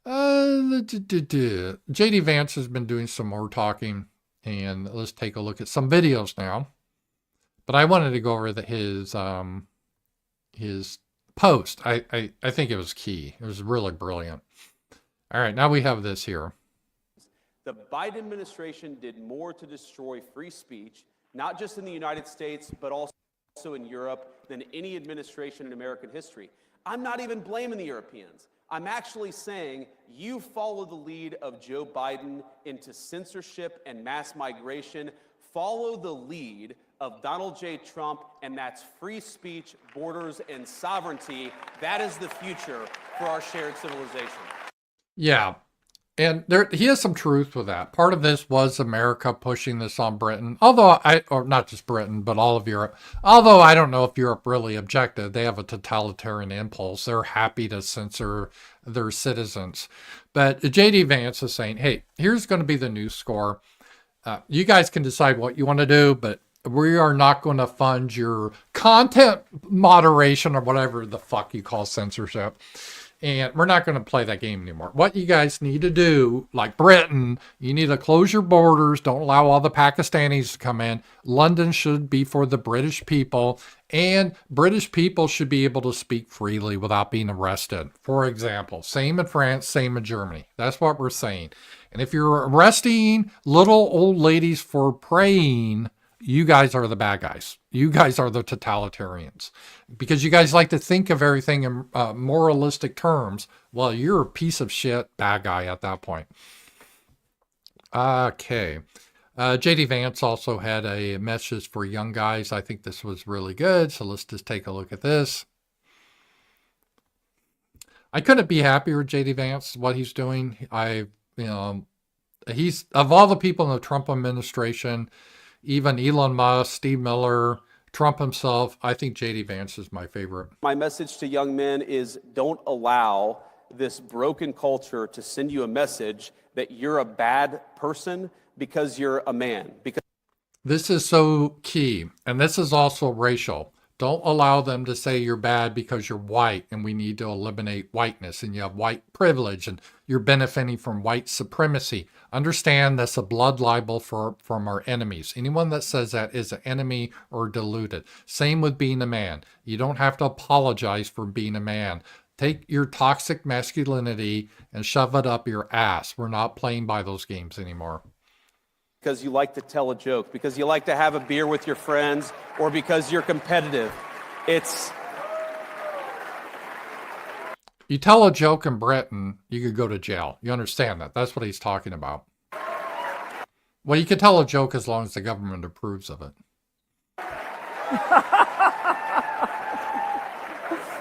JD Vance has been doing some more talking, and let's take a look at some videos now. But I wanted to go over his post. I think it was key. It was really brilliant. All right, now we have this here. The Biden administration did more to destroy free speech, not just in the United States, but also in Europe, than any administration in American history. I'm not even blaming the Europeans. I'm actually saying you follow the lead of Joe Biden into censorship and mass migration. Follow the lead of Donald J. Trump, and that's free speech, borders, and sovereignty. That is the future for our shared civilization. Yeah. And he has some truth with that. Part of this was America pushing this on Britain, or not just Britain, but all of Europe. Although I don't know if Europe really objected. They have a totalitarian impulse. They're happy to censor their citizens. But JD Vance is saying, hey, here's going to be the new score. You guys can decide what you want to do, but we are not going to fund your content moderation or whatever the fuck you call censorship. And we're not going to play that game anymore. What you guys need to do, like Britain, you need to close your borders. Don't allow all the Pakistanis to come in. London should be for the British people. And British people should be able to speak freely without being arrested. For example, same in France, same in Germany. That's what we're saying. And if you're arresting little old ladies for praying, you guys are the bad guys. You guys are the totalitarians. Because you guys like to think of everything in moralistic terms. Well, you're a piece of shit bad guy at that point. Okay. JD Vance also had a message for young guys. I think this was really good. So let's just take a look at this. I couldn't be happier with JD Vance, what he's doing. He's, of all the people in the Trump administration, even Elon Musk, Steve Miller, Trump himself, I think JD Vance is my favorite. My message to young men is don't allow this broken culture to send you a message that you're a bad person because you're a man. Because this is so key, and this is also racial. Don't allow them to say you're bad because you're white, and we need to eliminate whiteness, and you have white privilege, and you're benefiting from white supremacy. Understand that's a blood libel from our enemies. Anyone that says that is an enemy or deluded. Same with being a man. You don't have to apologize for being a man. Take your toxic masculinity and shove it up your ass. We're not playing by those games anymore. Because you like to tell a joke, because you like to have a beer with your friends, or because you're competitive. You tell a joke in Britain, you could go to jail. You understand that? That's what he's talking about. Well, you can tell a joke as long as the government approves of it.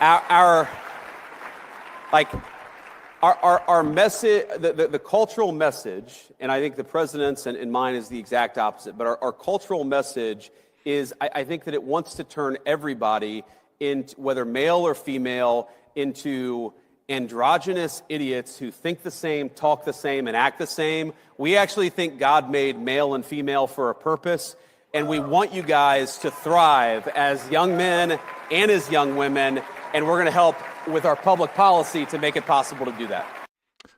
Our message, the cultural message, and I think the president's and mine is the exact opposite, but our cultural message is, I think that it wants to turn everybody, whether male or female, into androgynous idiots who think the same, talk the same, and act the same. We actually think God made male and female for a purpose, and we want you guys to thrive as young men and as young women, and we're going to help with our public policy to make it possible to do that.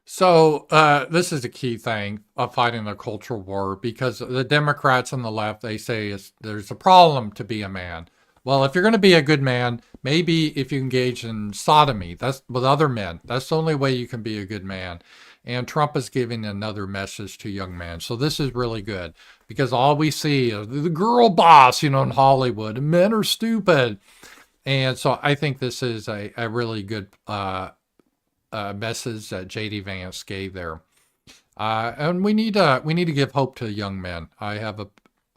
So this is a key thing of fighting the cultural war, because the Democrats on the left, they say there's a problem to be a man. Well, if you're going to be a good man, maybe if you engage in sodomy, that's with other men, that's the only way you can be a good man. And Trump is giving another message to young men. So this is really good, because all we see is the girl boss, in Hollywood, and men are stupid. And so I think this is a really good message that JD Vance gave there. And we need to give hope to young men.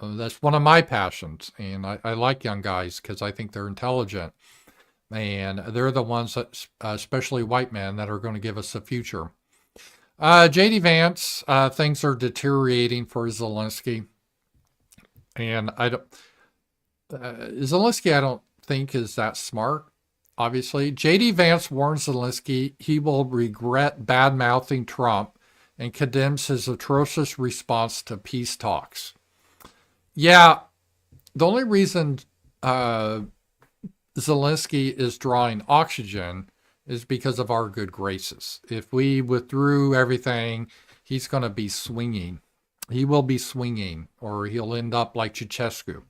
That's one of my passions, and I like young guys because I think they're intelligent, and they're the ones that, especially white men, that are going to give us a future. JD Vance, things are deteriorating for Zelenskyy. And Zelenskyy, I don't think is that smart, obviously. JD Vance warns Zelenskyy he will regret bad-mouthing Trump and condemns his atrocious response to peace talks. Yeah, the only reason Zelenskyy is drawing oxygen is because of our good graces. If we withdrew everything, he's going to be swinging. He will be swinging, or he'll end up like Ceausescu.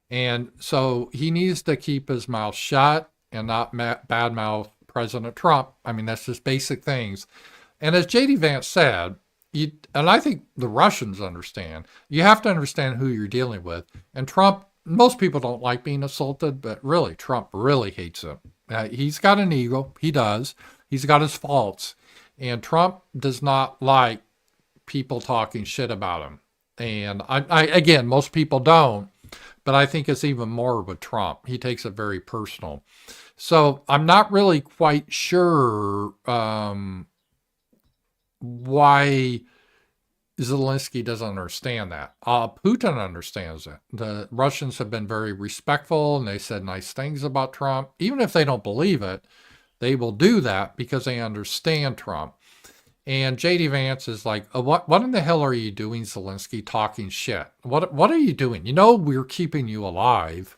And so he needs to keep his mouth shut and not badmouth President Trump. I mean, that's just basic things. And as J.D. Vance said, and I think the Russians understand, you have to understand who you're dealing with. And Trump, most people don't like being assaulted, but really, Trump really hates it. He's got an ego. He does. He's got his faults. And Trump does not like people talking shit about him. And again, most people don't. But I think it's even more with Trump. He takes it very personal. So I'm not really quite sure why Zelenskyy doesn't understand that. Putin understands it. The Russians have been very respectful and they said nice things about Trump. Even if they don't believe it, they will do that because they understand Trump. And J.D. Vance is like, what in the hell are you doing, Zelenskyy, talking shit? What are you doing? You know, we're keeping you alive.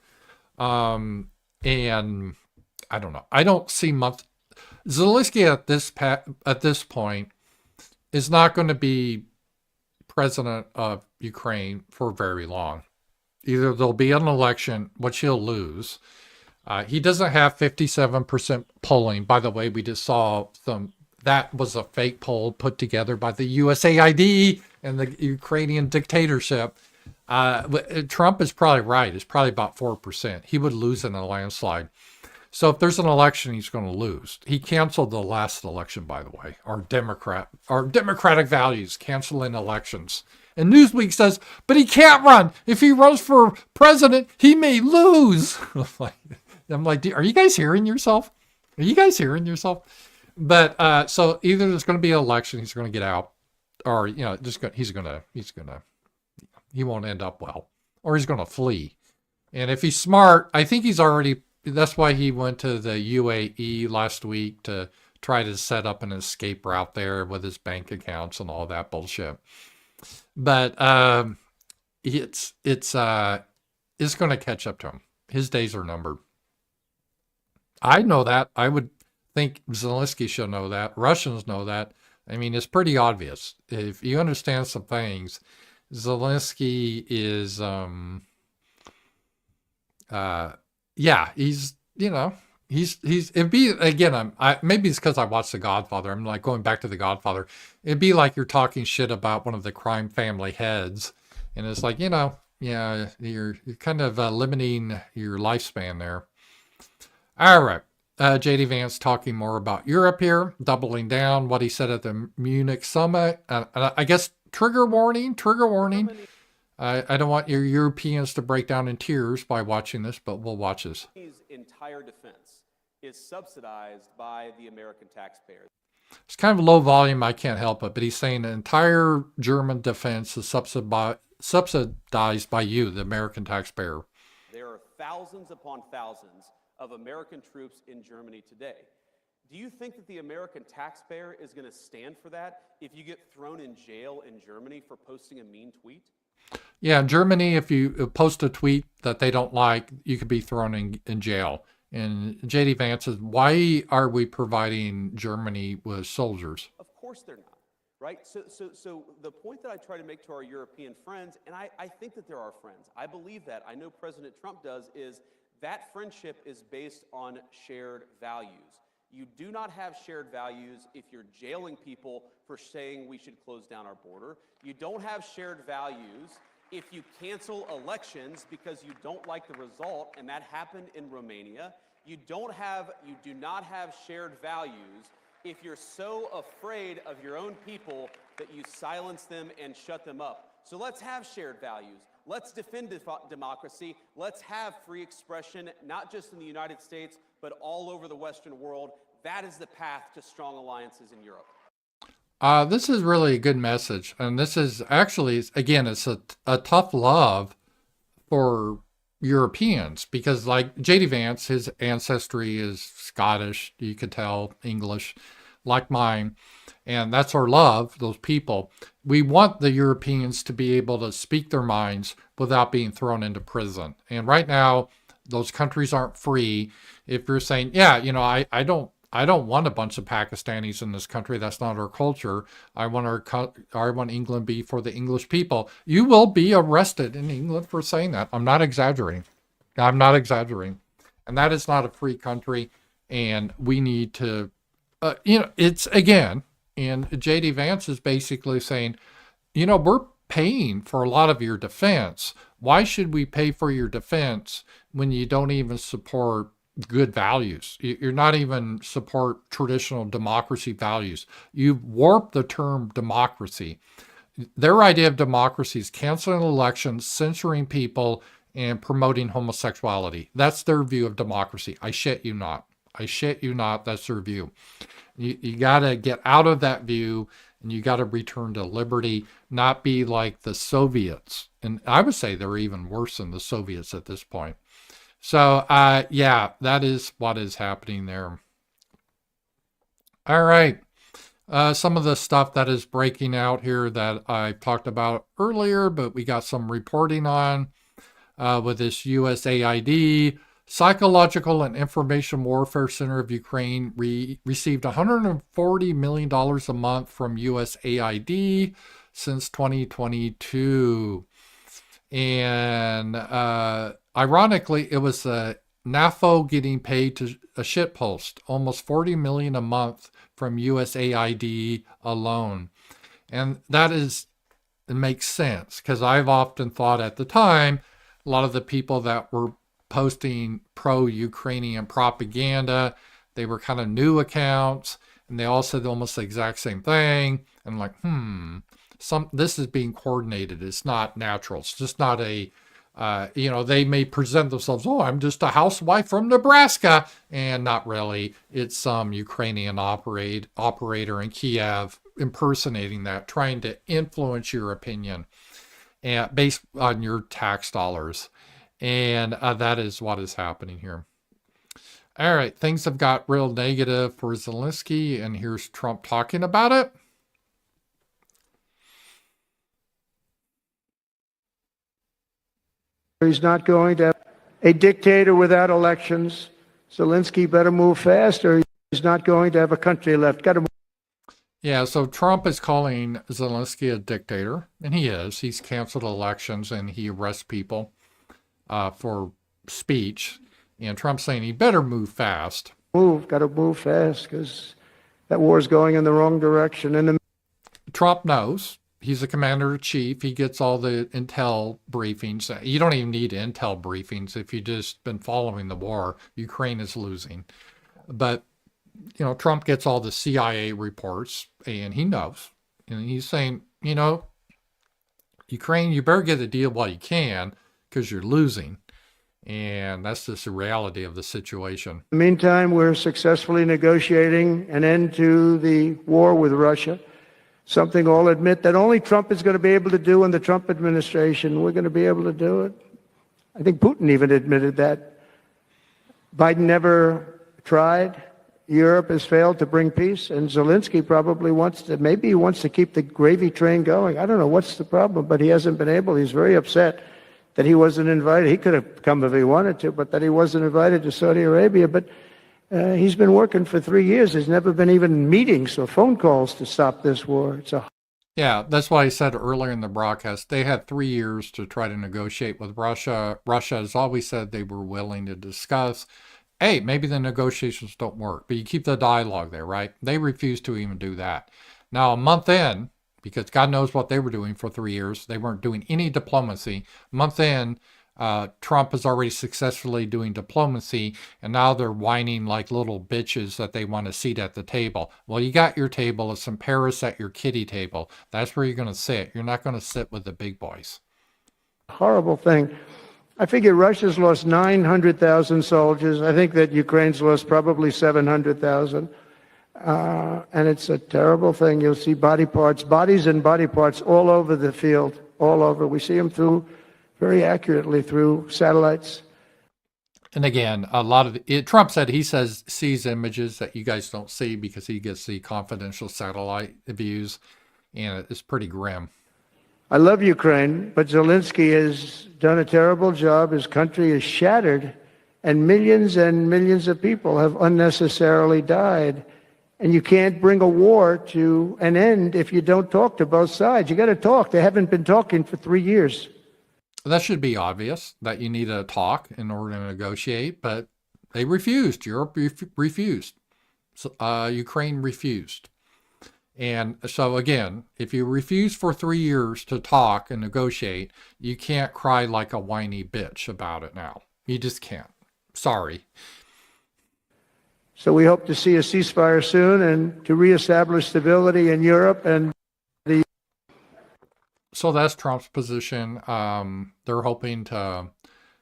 And I don't know. I don't see Zelenskyy at this point is not going to be president of Ukraine for very long. Either there'll be an election, which he'll lose. He doesn't have 57% polling. By the way, we just saw that was a fake poll put together by the USAID and the Ukrainian dictatorship. Trump is probably right. It's probably about 4%. He would lose in a landslide. So if there's an election, he's going to lose. He canceled the last election, by the way. Our democratic values, canceling elections. And Newsweek says, but he can't run. If he runs for president, he may lose. I'm like, are you guys hearing yourself? Are you guys hearing yourself? But so either there's going to be an election, he's going to get out, or he won't end up well, or he's going to flee. And if he's smart, I think he's already. That's why he went to the UAE last week to try to set up an escape route there with his bank accounts and all that bullshit. But it's going to catch up to him. His days are numbered. I know that. I would think Zelenskyy should know that. Russians know that. I mean, it's pretty obvious. If you understand some things, Zelenskyy is, it'd be, again, maybe it's because I watched The Godfather. I'm like going back to The Godfather. It'd be like you're talking shit about one of the crime family heads. And it's like, you're kind of limiting your lifespan there. All right. J.D. Vance talking more about Europe here, doubling down what he said at the Munich summit. I guess trigger warning. I don't want your Europeans to break down in tears by watching this, but we'll watch this. His entire defense is subsidized by the American taxpayer. It's kind of low volume, I can't help it, but he's saying the entire German defense is subsidized by you, the American taxpayer. There are thousands upon thousands of American troops in Germany today. Do you think that the American taxpayer is going to stand for that if you get thrown in jail in Germany for posting a mean tweet? Yeah, in Germany, if you post a tweet that they don't like, you could be thrown in jail. And J.D. Vance says, why are we providing Germany with soldiers? Of course they're not, right? So the point that I try to make to our European friends, and I think that they're our friends, I believe that, I know President Trump does, is that friendship is based on shared values. You do not have shared values if you're jailing people for saying we should close down our border. You don't have shared values if you cancel elections because you don't like the result, and that happened in Romania. You do not have shared values if you're so afraid of your own people that you silence them and shut them up. So let's have shared values. Let's defend democracy. Let's have free expression, not just in the United States, but all over the Western world. That is the path to strong alliances in Europe. This is really a good message. And this is actually, again, it's a tough love for Europeans because, like J.D. Vance, his ancestry is Scottish, you could tell, English, like mine. And that's our love, those people. We want the Europeans to be able to speak their minds without being thrown into prison. And right now, those countries aren't free. If you're saying, yeah, I don't want a bunch of Pakistanis in this country. That's not our culture. I want England to be for the English people. You will be arrested in England for saying that. I'm not exaggerating. And that is not a free country. And we need to, it's again, and J.D. Vance is basically saying, we're paying for a lot of your defense. Why should we pay for your defense when you don't even support good values? You're not even support traditional democracy values. You've warped the term democracy. Their idea of democracy is canceling elections, censoring people, and promoting homosexuality. That's their view of democracy. I shit you not. That's their view. You got to get out of that view, and you got to return to liberty, not be like the Soviets. And I would say they're even worse than the Soviets at this point. So, yeah, that is what is happening there. All right. Some of the stuff that is breaking out here that I talked about earlier, but we got some reporting on with this USAID. Psychological and Information Warfare Center of Ukraine received $140 million a month from USAID since 2022. And ironically, it was NAFO getting paid to a shitpost, almost $40 million a month from USAID alone. And it makes sense because I've often thought at the time, a lot of the people that were posting pro-Ukrainian propaganda, they were kind of new accounts, and they all said almost the exact same thing. And like, this is being coordinated. It's not natural. It's just not a, they may present themselves, oh, I'm just a housewife from Nebraska, and not really. It's some Ukrainian operator in Kiev impersonating that, trying to influence your opinion and based on your tax dollars. And that is what is happening here. All right, things have got real negative for Zelenskyy, and here's Trump talking about it. He's not going to have a dictator without elections. Zelenskyy better move fast, or he's not going to have a country left. Got to move. Yeah, so Trump is calling Zelenskyy a dictator, and he is. He's canceled elections, and he arrests people for speech. And Trump's saying he better move fast. Got to move fast, because that war is going in the wrong direction. And Trump knows. He's a commander-in-chief. He gets all the intel briefings. You don't even need intel briefings if you've just been following the war. Ukraine is losing. But, Trump gets all the CIA reports, and he knows. And he's saying, Ukraine, you better get a deal while you can, because you're losing. And that's just the reality of the situation. In the meantime, we're successfully negotiating an end to the war with Russia. Something I'll admit that only Trump is going to be able to do in the Trump administration. We're going to be able to do it. I think Putin even admitted that. Biden never tried. Europe has failed to bring peace, and Zelenskyy probably wants to keep the gravy train going. I don't know what's the problem, but he hasn't been able. He's very upset that he wasn't invited. He could have come if he wanted to, but that he wasn't invited to Saudi Arabia. But he's been working for 3 years. There's never been even meetings or phone calls to stop this war. Yeah, that's why I said earlier in the broadcast, they had 3 years to try to negotiate with Russia. Russia has always said they were willing to discuss. Hey, maybe the negotiations don't work, but you keep the dialogue there, right? They refused to even do that. Now, a month in, because God knows what they were doing for 3 years, they weren't doing any diplomacy. A month in, Trump is already successfully doing diplomacy, and now they're whining like little bitches that they want a seat at the table. Well, you got your table. It's in Paris at your kiddie table. That's where you're going to sit. You're not going to sit with the big boys. Horrible thing. I figure Russia's lost 900,000 soldiers. I think that Ukraine's lost probably 700,000. And it's a terrible thing. You'll see bodies and body parts all over the field, all over. We see them very accurately through satellites. And again, a lot of it, Trump said he sees images that you guys don't see because he gets the confidential satellite views, and it's pretty grim. I love Ukraine, but Zelenskyy has done a terrible job. His country is shattered, and millions of people have unnecessarily died. And you can't bring a war to an end if you don't talk to both sides. You got to talk. They haven't been talking for 3 years. That should be obvious that you need to talk in order to negotiate, but they refused. Europe refused. Ukraine refused. And so again, if you refuse for 3 years to talk and negotiate, you can't cry like a whiny bitch about it now. You just can't. Sorry. So we hope to see a ceasefire soon and to reestablish stability in Europe and So that's Trump's position. They're hoping to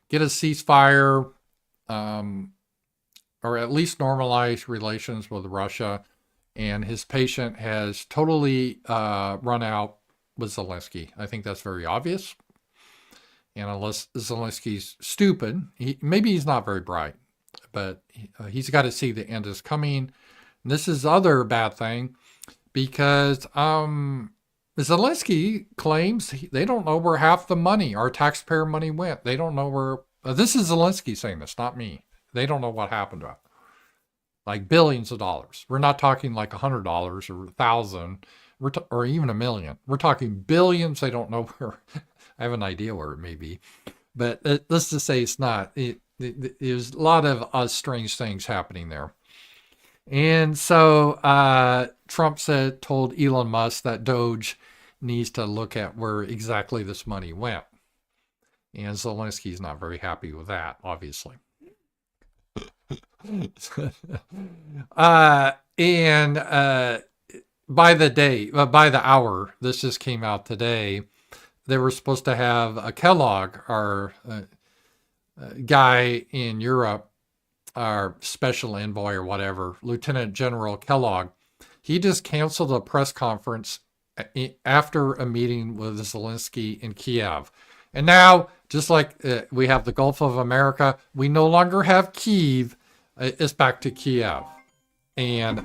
get a ceasefire, or at least normalize relations with Russia. And his patient has totally run out with Zelenskyy. I think that's very obvious. And unless Zelensky's stupid, maybe he's not very bright, but he's got to see the end is coming. And this is the other bad thing, because Zelenskyy claims they don't know where half the money, our taxpayer money, went. They don't know where. This is Zelenskyy saying this, not me. They don't know what happened to it. Like billions of dollars. We're not talking like $100 or $1,000 or even $1 million. We're talking billions. They don't know where. I have an idea where it may be, but let's just say it's not. There's a lot of strange things happening there. And so Trump told Elon Musk that Doge needs to look at where exactly this money went. And Zelensky's not very happy with that, obviously. By the hour, this just came out today, they were supposed to have a Kellogg, our guy in Europe, our special envoy or whatever, Lieutenant General Kellogg. He just canceled a press conference after a meeting with Zelenskyy in Kiev. And now, just like we have the Gulf of America, we no longer have Kyiv. It's back to Kiev. And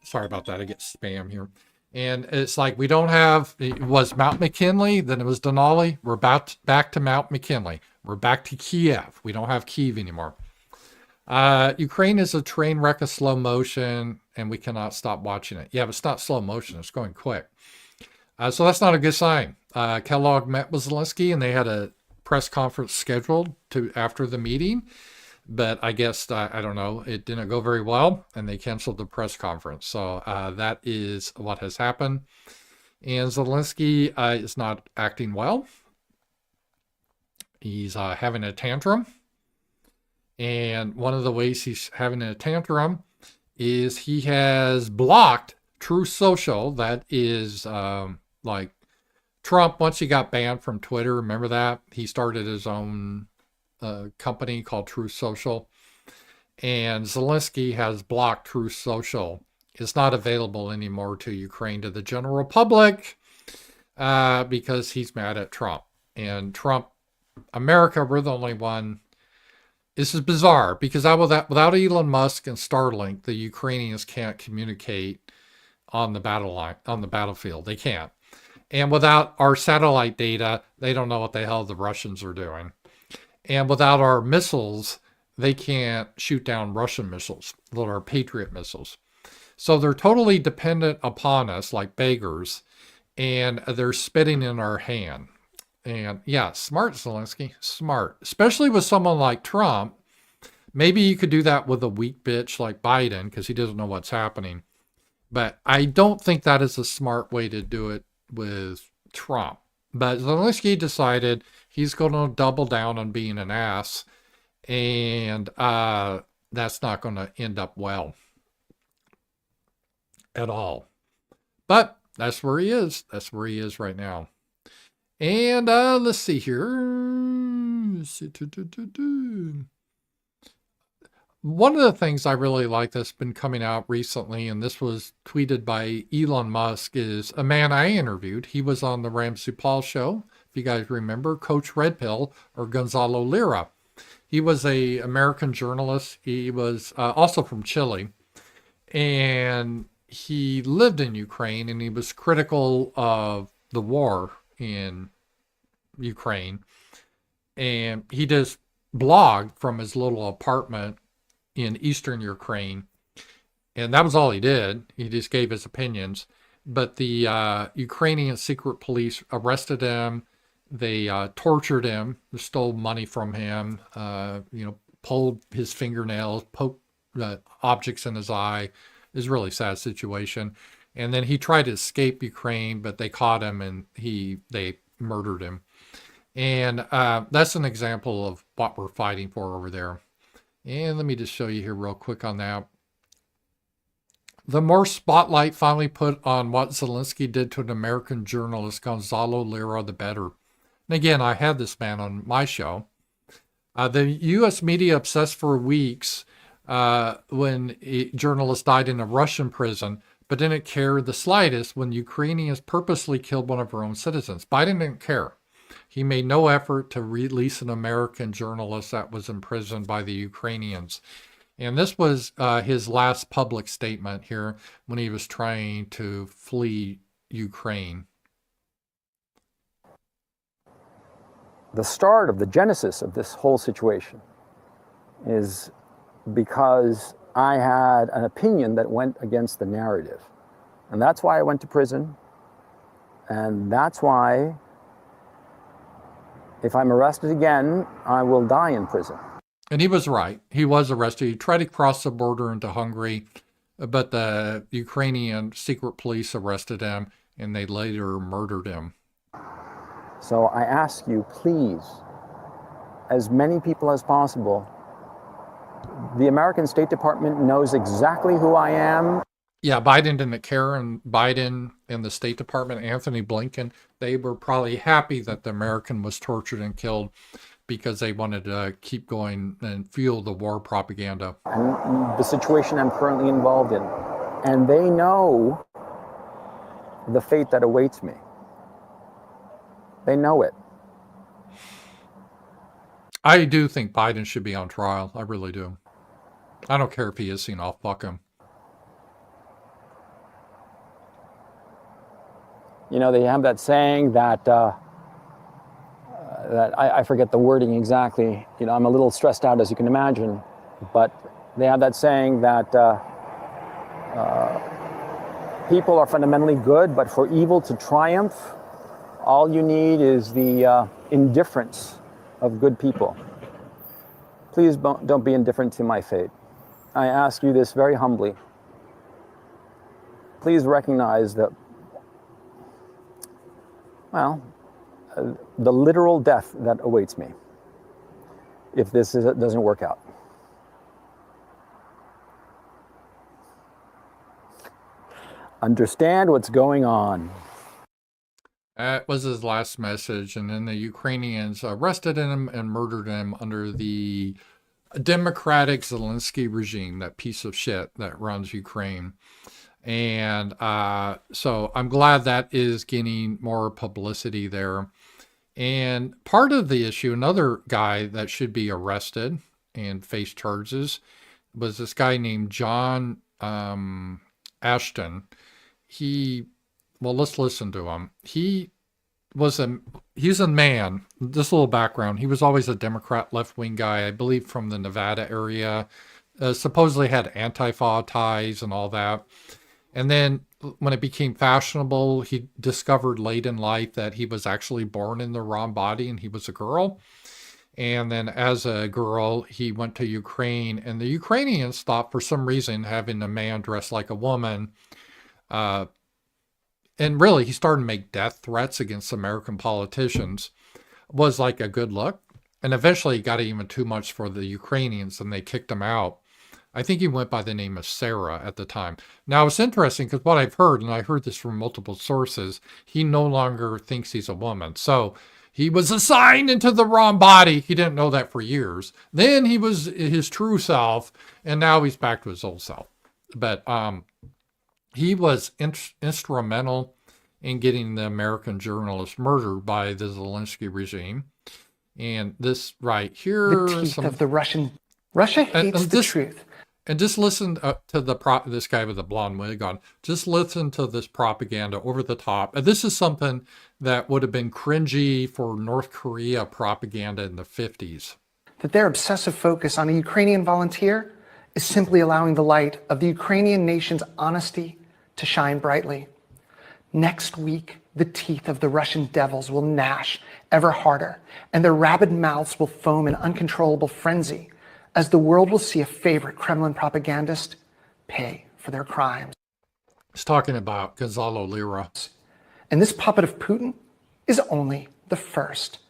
sorry about that. I get spam here. And it's like we don't have, it was Mount McKinley, then it was Denali. We're back to Mount McKinley. We're back to Kiev. We don't have Kyiv anymore. Ukraine is a train wreck of slow motion, and we cannot stop watching it. Yeah, but it's not slow motion. It's going quick. So that's not a good sign. Kellogg met with Zelenskyy, and they had a press conference scheduled after the meeting. But I guess, I don't know, it didn't go very well, and they canceled the press conference. So that is what has happened. And Zelenskyy is not acting well. He's having a tantrum. And one of the ways he's having a tantrum is he has blocked Truth Social. That is like Trump, once he got banned from Twitter, remember that? He started his own company called Truth Social. And Zelenskyy has blocked Truth Social. It's not available anymore to Ukraine, to the general public, because he's mad at Trump. And Trump, America, we're the only one. This is bizarre because without Elon Musk and Starlink, the Ukrainians can't communicate on the battlefield. They can't. And without our satellite data, they don't know what the hell the Russians are doing. And without our missiles, they can't shoot down Russian missiles, our Patriot missiles. So they're totally dependent upon us like beggars, and they're spitting in our hand. And yeah, smart, Zelenskyy, smart. Especially with someone like Trump. Maybe you could do that with a weak bitch like Biden because he doesn't know what's happening. But I don't think that is a smart way to do it with Trump. But Zelenskyy decided he's going to double down on being an ass. And that's not going to end up well at all. But that's where he is. That's where he is right now. And let's see here. One of the things I really like that's been coming out recently, and this was tweeted by Elon Musk, is a man I interviewed. He was on the Ramsey Paul show. If you guys remember, Coach Red Pill, or Gonzalo Lira. He was a American journalist. He was also from Chile, and he lived in Ukraine, and he was critical of the war in Ukraine. And he just blogged from his little apartment in eastern Ukraine. And that was all he did. He just gave his opinions. But the Ukrainian secret police arrested him. They tortured him, stole money from him, pulled his fingernails, poked objects in his eye. It was a really sad situation. And then he tried to escape Ukraine, but they caught him and they murdered him. And that's an example of what we're fighting for over there. And let me just show you here real quick on that. The more spotlight finally put on what Zelenskyy did to an American journalist, Gonzalo Lira, the better. And again, I had this man on my show. The U.S. media obsessed for weeks when a journalist died in a Russian prison, but didn't care the slightest when Ukrainians purposely killed one of their own citizens. Biden didn't care. He made no effort to release an American journalist that was imprisoned by the Ukrainians. And this was his last public statement here when he was trying to flee Ukraine. The start of the genesis of this whole situation is because I had an opinion that went against the narrative. And that's why I went to prison. And that's why, if I'm arrested again, I will die in prison. And he was right. He was arrested. He tried to cross the border into Hungary, but the Ukrainian secret police arrested him, and they later murdered him. So I ask you, please, as many people as possible, the American State Department knows exactly who I am. Yeah, Biden didn't care, and Biden and the State Department, Anthony Blinken, they were probably happy that the American was tortured and killed because they wanted to keep going and fuel the war propaganda. And the situation I'm currently involved in. And they know the fate that awaits me. They know it. I do think Biden should be on trial. I really do. I don't care if he is seen. I'll fuck him. You know, they have that saying that, I forget the wording exactly. You know, I'm a little stressed out, as you can imagine. But they have that saying that people are fundamentally good, but for evil to triumph, all you need is the indifference of good people. Please don't be indifferent to my fate. I ask you this very humbly. Please recognize that, well, the literal death that awaits me if this doesn't work out. Understand what's going on. That was his last message, and then the Ukrainians arrested him and murdered him under the democratic Zelenskyy regime, that piece of shit that runs Ukraine. And so I'm glad that is getting more publicity there. And part of the issue, another guy that should be arrested and face charges, was this guy named John Ashton. Well, let's listen to him. He's a man. This little background. He was always a Democrat left-wing guy, I believe from the Nevada area. Supposedly had Antifa ties and all that. And then when it became fashionable, he discovered late in life that he was actually born in the wrong body and he was a girl. And then as a girl, he went to Ukraine, and the Ukrainians thought for some reason having a man dressed like a woman, and really he started to make death threats against American politicians, was like a good look. And eventually he got even too much for the Ukrainians and they kicked him out. I think he went by the name of Sarah at the time. Now, it's interesting because what I've heard, and I heard this from multiple sources, he no longer thinks he's a woman. So he was assigned into the wrong body. He didn't know that for years. Then he was his true self, and now he's back to his old self. But he was instrumental in getting the American journalist murdered by the Zelenskyy regime. And this right here, the teeth of the Russia hates the truth. And just listen to this guy with the blonde wig on. Just listen to this propaganda over the top. And this is something that would have been cringy for North Korea propaganda in the 50s. That their obsessive focus on a Ukrainian volunteer is simply allowing the light of the Ukrainian nation's honesty to shine brightly. Next week, the teeth of the Russian devils will gnash ever harder, and their rabid mouths will foam in uncontrollable frenzy, as the world will see a favorite Kremlin propagandist pay for their crimes. He's talking about Gonzalo Lira. And this puppet of Putin is only the first.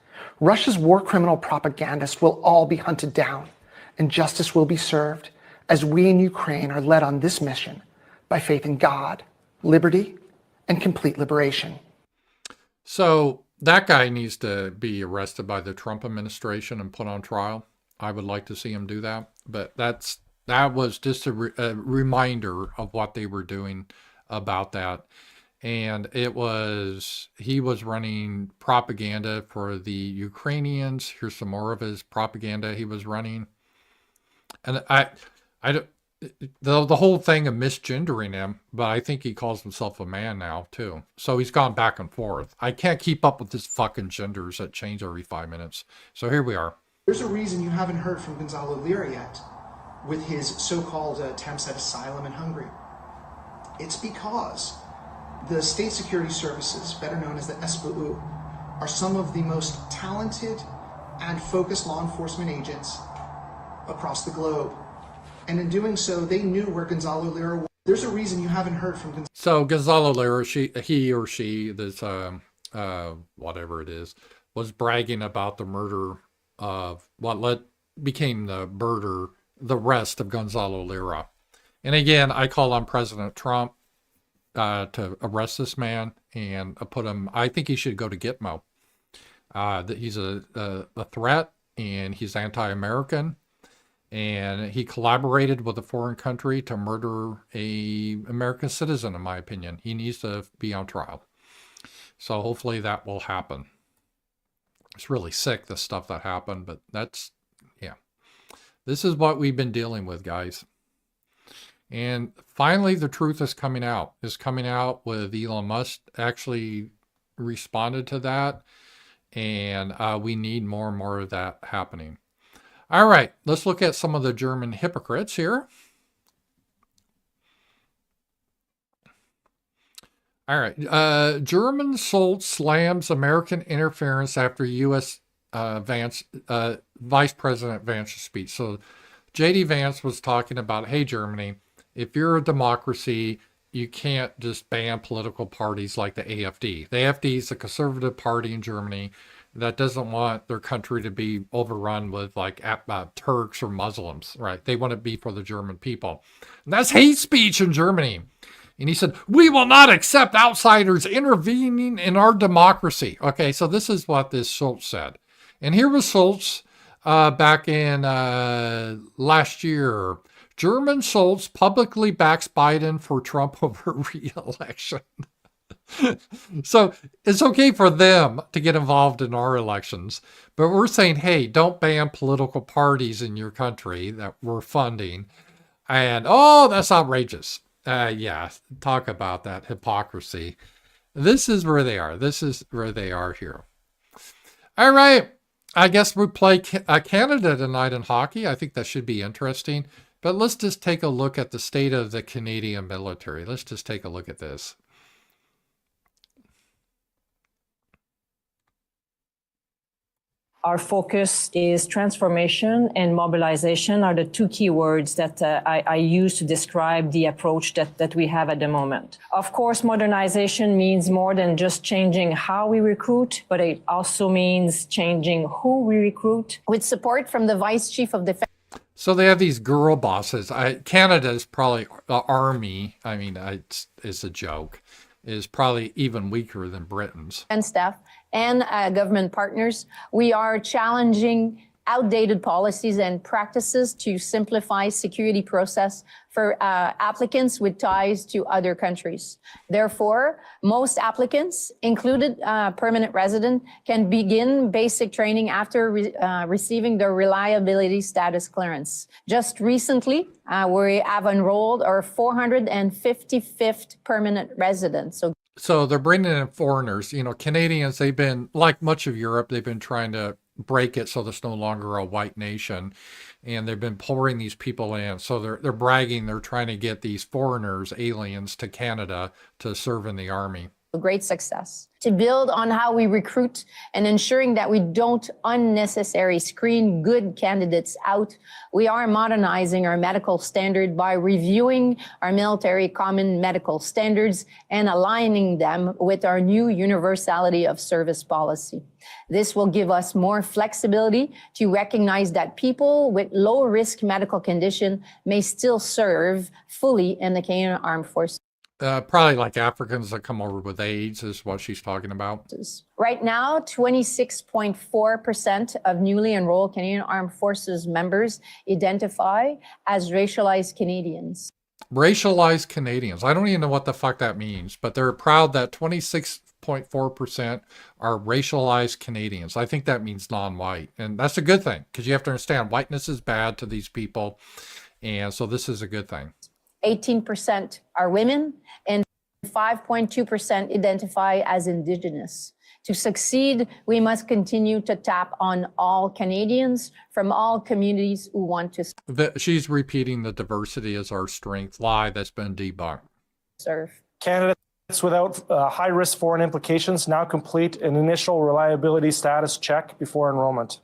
Russia's war criminal propagandists will all be hunted down, and justice will be served as we in Ukraine are led on this mission by faith in God, liberty, and complete liberation. So that guy needs to be arrested by the Trump administration and put on trial. I would like to see him do that, but that was just a reminder of what they were doing about that. And he was running propaganda for the Ukrainians. Here's some more of his propaganda he was running. And the whole thing of misgendering him, but I think he calls himself a man now too. So he's gone back and forth. I can't keep up with his fucking genders that change every 5 minutes. So here we are. There's a reason you haven't heard from Gonzalo Lira yet with his so-called attempts at asylum in Hungary. It's because the state security services, better known as the SBU, are some of the most talented and focused law enforcement agents across the globe. And in doing so, they knew where Gonzalo Lira was. There's a reason you haven't heard from Gonzalo. So Gonzalo Lira, he or she, this whatever it is, was bragging about the murder of what became the arrest of Gonzalo Lira. And again, I call on President Trump to arrest this man and put him. I think he should go to Gitmo. That he's a threat, and he's anti-American, and he collaborated with a foreign country to murder a American citizen. In my opinion, he needs to be on trial. So hopefully that will happen. It's really sick, the stuff that happened, but yeah. This is what we've been dealing with, guys. And finally, the truth is coming out. It's coming out with Elon Musk actually responded to that. And we need more and more of that happening. All right, let's look at some of the German hypocrites here. All right, German Schultz slams American interference after U.S. Vice President Vance's speech. So J.D. Vance was talking about, hey, Germany, if you're a democracy, you can't just ban political parties like the AfD. The AfD is a conservative party in Germany that doesn't want their country to be overrun with like Turks or Muslims, right? They want to be for the German people. And that's hate speech in Germany. And he said, we will not accept outsiders intervening in our democracy. Okay, so this is what this Schultz said. And here was Schultz back in last year. German Schultz publicly backs Biden for Trump over re-election. So it's okay for them to get involved in our elections. But we're saying, hey, don't ban political parties in your country that we're funding. And, oh, that's outrageous. Yeah, talk about that hypocrisy. This is where they are. This is where they are here. All right. I guess we play Canada tonight in hockey. I think that should be interesting. But let's just take a look at the state of the Canadian military. Let's just take a look at this. Our focus is transformation and mobilization are the two key words that I use to describe the approach that we have at the moment. Of course, modernization means more than just changing how we recruit, but it also means changing who we recruit. With support from the Vice Chief of Defense. So they have these girl bosses. Canada is probably the army. I mean, it's a joke. Is probably even weaker than Britain's. And staff and government partners, we are challenging outdated policies and practices to simplify security process for applicants with ties to other countries. Therefore, most applicants, included permanent resident, can begin basic training after receiving their reliability status clearance. Just recently, we have enrolled our 455th permanent resident. So they're bringing in foreigners. You know, Canadians, they've been, like much of Europe, they've been trying to break it so there's no longer a white nation. And they've been pouring these people in. So they're bragging, they're trying to get these foreigners, aliens, to Canada to serve in the army. Great success. To build on how we recruit and ensuring that we don't unnecessarily screen good candidates out, we are modernizing our medical standard by reviewing our military common medical standards and aligning them with our new universality of service policy. This will give us more flexibility to recognize that people with low-risk medical condition may still serve fully in the Canadian Armed Forces. Probably like Africans that come over with AIDS is what she's talking about. Right now, 26.4% of newly enrolled Canadian Armed Forces members identify as racialized Canadians. Racialized Canadians. I don't even know what the fuck that means, but they're proud that 26.4% are racialized Canadians. I think that means non-white. And that's a good thing, because you have to understand whiteness is bad to these people. And so this is a good thing. 18% are women, and 5.2% identify as Indigenous. To succeed, we must continue to tap on all Canadians from all communities who want to She's repeating the diversity is our strength lie that's been debunked. serve. Candidates without high-risk foreign implications now complete an initial reliability status check before enrollment.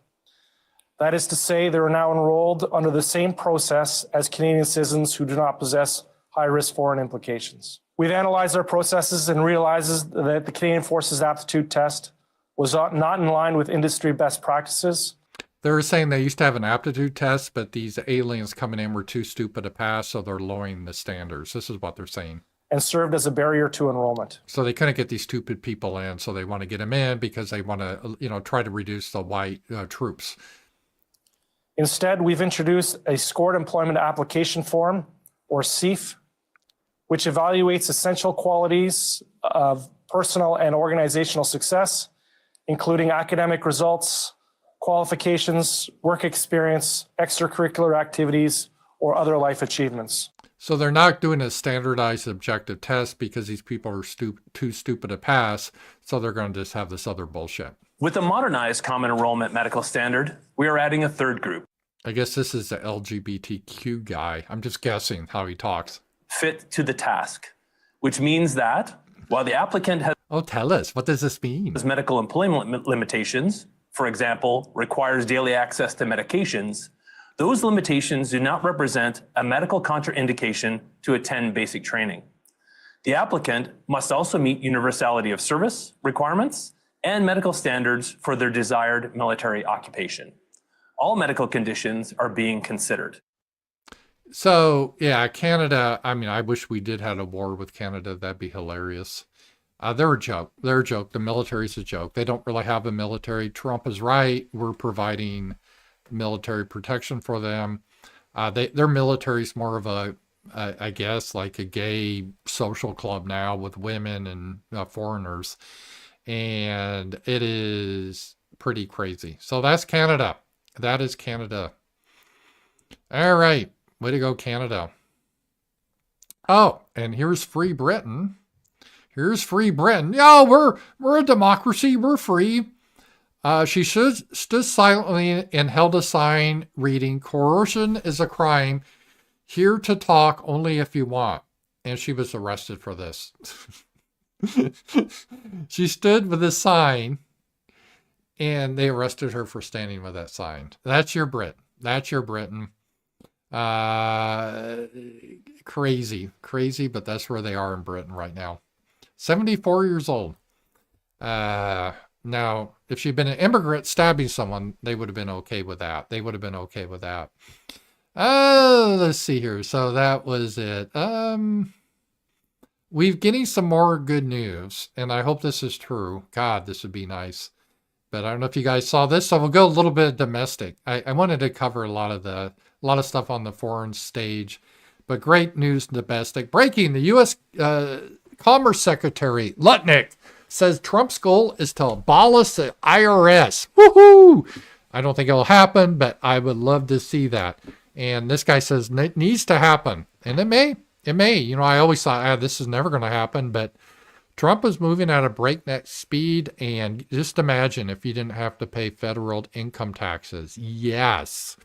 That is to say, they are now enrolled under the same process as Canadian citizens who do not possess high-risk foreign implications. We've analyzed our processes and realizes that the Canadian Forces Aptitude Test was not in line with industry best practices. They were saying they used to have an aptitude test, but these aliens coming in were too stupid to pass, so they're lowering the standards. This is what they're saying. And served as a barrier to enrollment. So they couldn't get these stupid people in, so they want to get them in because they want to, try to reduce the white troops. Instead, we've introduced a scored employment application form, or SEAF, which evaluates essential qualities of personal and organizational success, including academic results, qualifications, work experience, extracurricular activities, or other life achievements. So they're not doing a standardized objective test because these people are too stupid to pass, so they're going to just have this other bullshit. With a modernized common enrollment medical standard, we are adding a third group. I guess this is the LGBTQ guy. I'm just guessing how he talks. Fit to the task, which means that while the applicant has Oh, tell us. What does this mean? medical employment limitations, for example, requires daily access to medications, those limitations do not represent a medical contraindication to attend basic training. The applicant must also meet universality of service requirements and medical standards for their desired military occupation. All medical conditions are being considered. So, yeah, Canada, I mean, I wish we did have a war with Canada. That'd be hilarious. They're a joke. They're a joke. The military's a joke. They don't really have a military. Trump is right. We're providing military protection for them. Their military's more of a, I guess, like a gay social club now with women and foreigners. And it is pretty crazy. So that's Canada. That is Canada. All right. Way to go, Canada. Oh, and here's Free Britain. Here's Free Britain. Yeah, we're a democracy. We're free. She stood silently and held a sign reading, "Coercion is a crime. Here to talk only if you want." And she was arrested for this. She stood with a sign and they arrested her for standing with that sign. That's your Brit. That's your Britain. Crazy, but that's where they are in Britain right now. 74 years old. Now, if she'd been an immigrant stabbing someone, they would have been okay with that. Let's see here. So that was it. we're getting some more good news, and I hope this is true. God, this would be nice. But I don't know if you guys saw this, so we'll go a little bit domestic. I wanted to cover a lot of stuff on the foreign stage, but great news domestic. Breaking: the U.S. Commerce Secretary Lutnick says Trump's goal is to abolish the IRS. Woohoo! I don't think it'll happen, but I would love to see that. And this guy says it needs to happen, and it may. It may. You know, I always thought, this is never going to happen, but Trump is moving at a breakneck speed, and just imagine if you didn't have to pay federal income taxes. Yes.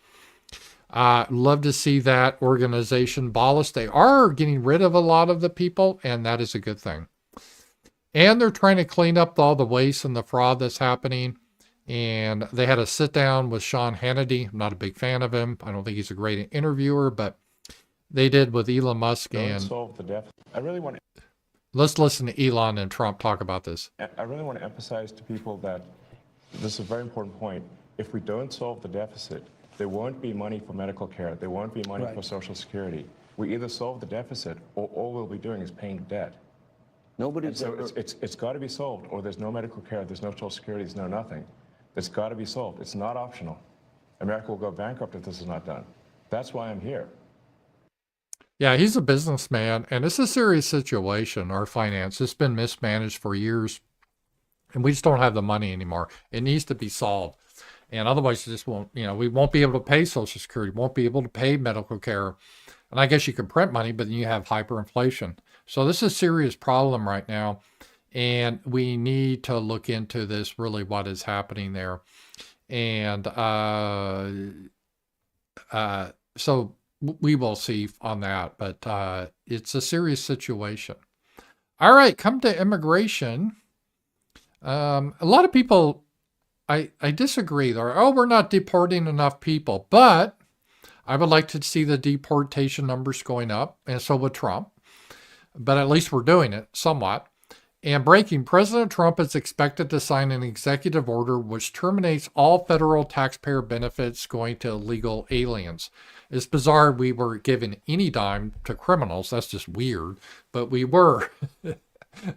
Love to see that organization abolished. They are getting rid of a lot of the people, and that is a good thing. And they're trying to clean up all the waste and the fraud that's happening. And they had a sit down with Sean Hannity. I'm not a big fan of him. I don't think he's a great interviewer, but they did with Elon Musk. And solve the deficit. I really want to. Let's listen to Elon and Trump talk about this. I really want to emphasize to people that this is a very important point. If we don't solve the deficit, there won't be money for medical care. There won't be money for Social Security. We either solve the deficit, or all we'll be doing is paying debt. So it's got to be solved, or there's no medical care, there's no Social Security, there's no nothing. It's got to be solved. It's not optional. America will go bankrupt if this is not done. That's why I'm here. Yeah, he's a businessman, and it's a serious situation. Our finance has been mismanaged for years, and we just don't have the money anymore. It needs to be solved, and otherwise, it just won't. We won't be able to pay Social Security, won't be able to pay medical care, and I guess you can print money, but then you have hyperinflation. So this is a serious problem right now, and we need to look into this. Really, what is happening there, and so. We will see on that, but it's a serious situation. All right, come to immigration. A lot of people, I disagree. They're, we're not deporting enough people, but I would like to see the deportation numbers going up, and so would Trump. But at least we're doing it somewhat. And breaking: President Trump is expected to sign an executive order which terminates all federal taxpayer benefits going to illegal aliens. It's bizarre we were giving any dime to criminals. That's just weird, but we were.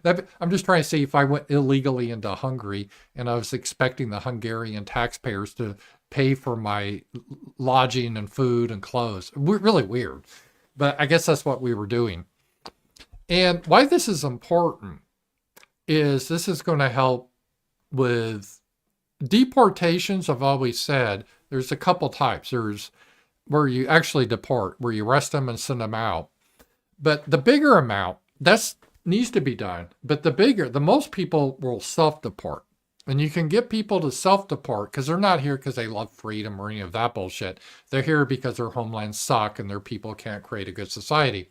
I'm just trying to see if I went illegally into Hungary and I was expecting the Hungarian taxpayers to pay for my lodging and food and clothes. Really weird, but I guess that's what we were doing. And why this is important is this is going to help with deportations. I've always said there's a couple types. There's where you actually deport, where you arrest them and send them out. But the bigger amount, that needs to be done. But the most people will self-deport. And you can get people to self-deport because they're not here because they love freedom or any of that bullshit. They're here because their homelands suck and their people can't create a good society.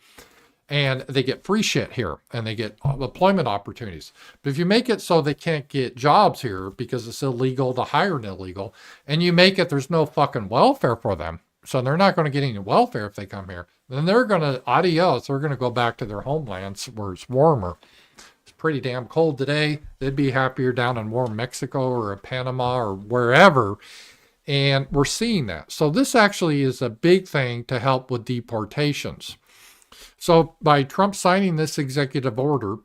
And they get free shit here and they get employment opportunities. But if you make it so they can't get jobs here because it's illegal to hire an illegal, and you make it there's no fucking welfare for them, so they're not going to get any welfare if they come here, then they're going to, adios, they're going to go back to their homelands where it's warmer. It's pretty damn cold today. They'd be happier down in warm Mexico or Panama or wherever. And we're seeing that. So this actually is a big thing to help with deportations. So by Trump signing this executive order,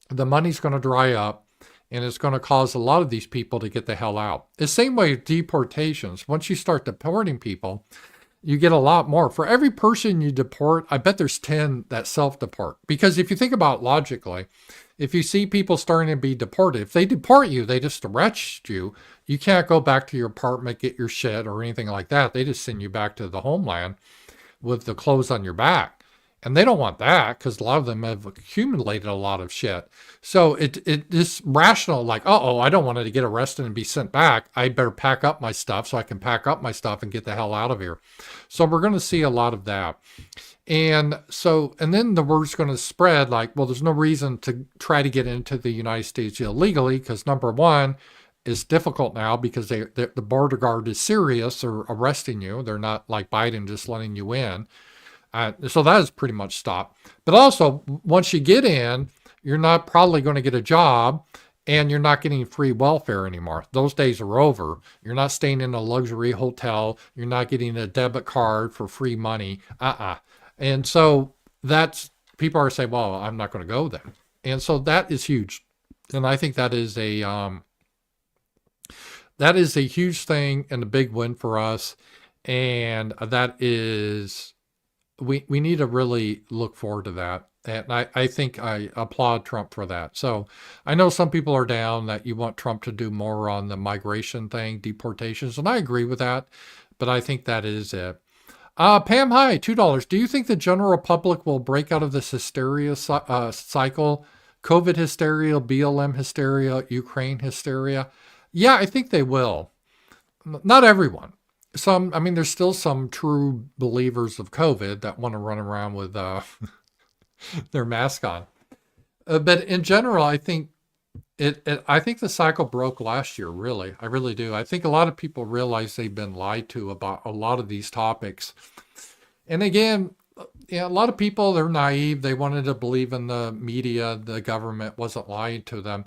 the money's going to dry up and it's going to cause a lot of these people to get the hell out. The same way with deportations. Once you start deporting people, you get a lot more. For every person you deport, I bet there's 10 that self-deport. Because if you think about it logically, if you see people starting to be deported, if they deport you, they just arrest you. You can't go back to your apartment, get your shit or anything like that. They just send you back to the homeland with the clothes on your back. And they don't want that because a lot of them have accumulated a lot of shit. So it is rational, like, I don't want to get arrested and be sent back. I better pack up my stuff so I can pack up my stuff and get the hell out of here. So we're going to see a lot of that. And then the word's going to spread like, well, there's no reason to try to get into the United States illegally because number one, it's difficult now because the border guard is serious. They're arresting you. They're not like Biden just letting you in. So that is pretty much stopped. But also, once you get in, you're not probably going to get a job and you're not getting free welfare anymore. Those days are over. You're not staying in a luxury hotel. You're not getting a debit card for free money. And so that's people are saying, well, I'm not going to go then. And so that is huge. And I think that is a huge thing and a big win for us. And that is, we need to really look forward to that. And I think I applaud Trump for that. So I know some people are down that you want Trump to do more on the migration thing, deportations, and I agree with that. But I think that is it. Pam, hi, $2. Do you think the general public will break out of this hysteria cycle? COVID hysteria, BLM hysteria, Ukraine hysteria? Yeah, I think they will. Not everyone. There's still some true believers of COVID that want to run around with their mask on. But in general, I think I think the cycle broke last year, really. I really do. I think a lot of people realize they've been lied to about a lot of these topics. And again, a lot of people, they're naive. They wanted to believe in the media. The government wasn't lying to them.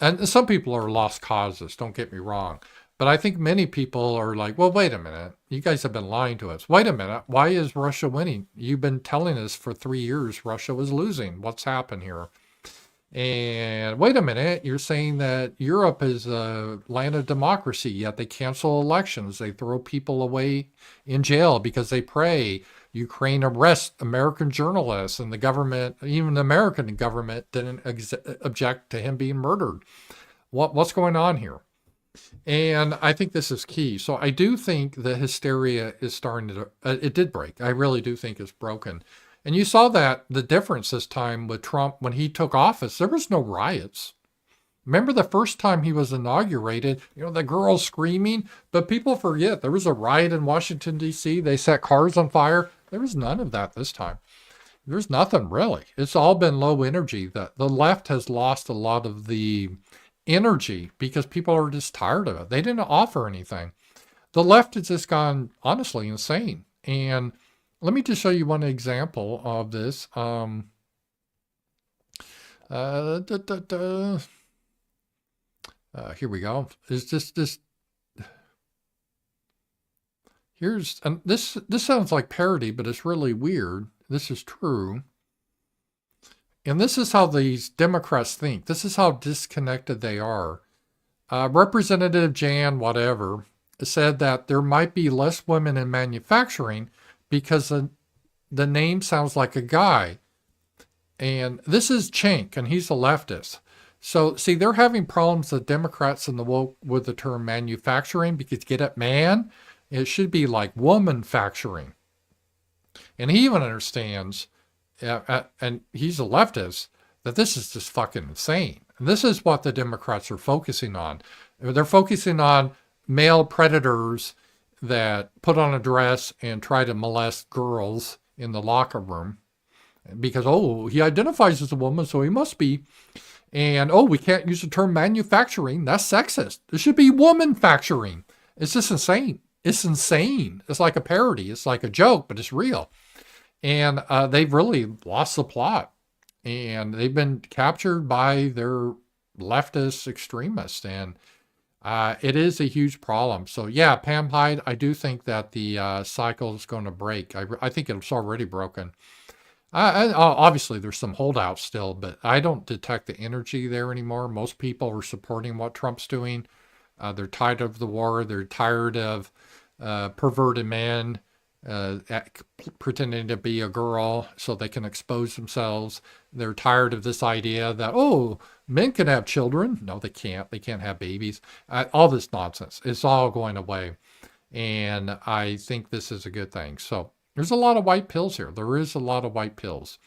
And some people are lost causes, don't get me wrong. But I think many people are like, well, wait a minute. You guys have been lying to us. Wait a minute. Why is Russia winning? You've been telling us for 3 years Russia was losing. What's happened here? And wait a minute. You're saying that Europe is a land of democracy, yet they cancel elections. They throw people away in jail because they pray. Ukraine arrests American journalists, and the government, even the American government, didn't object to him being murdered. What's going on here? And I think this is key. So I do think the hysteria is starting to, it did break. I really do think it's broken. And you saw that the difference this time with Trump when he took office, there was no riots. Remember the first time he was inaugurated, the girls screaming, but people forget there was a riot in Washington, D.C. They set cars on fire. There was none of that this time. There's nothing really. It's all been low energy. The left has lost a lot of the energy because people are just tired of it. They didn't offer anything. The left has just gone honestly insane. And let me just show you one example of this. Here we go. It's just this. And this sounds like parody, but it's really weird. This is true. And this is how these Democrats think. This is how disconnected they are. Representative Jan whatever said that there might be less women in manufacturing because the name sounds like a guy. And this is Chink, and he's a leftist. So, see, they're having problems, the Democrats and the woke, with the term manufacturing, because get it, man? It should be like woman-facturing. And he even understands, and he's a leftist, that this is just fucking insane. And this is what the Democrats are focusing on. They're focusing on male predators that put on a dress and try to molest girls in the locker room. Because, he identifies as a woman, so he must be. And, we can't use the term manufacturing. That's sexist. It should be woman-facturing. It's just insane. It's insane. It's like a parody. It's like a joke, but it's real. And they've really lost the plot. And they've been captured by their leftist extremists. And it is a huge problem. So, yeah, Pam Hyde, I do think that the cycle is going to break. I think it's already broken. Obviously, there's some holdouts still, but I don't detect the energy there anymore. Most people are supporting what Trump's doing. They're tired of the war. They're tired of perverted men pretending to be a girl so they can expose themselves. They're tired of this idea that, men can have children. No, they can't. They can't have babies. All this nonsense. It's all going away. And I think this is a good thing. So there's a lot of white pills here. There is a lot of white pills.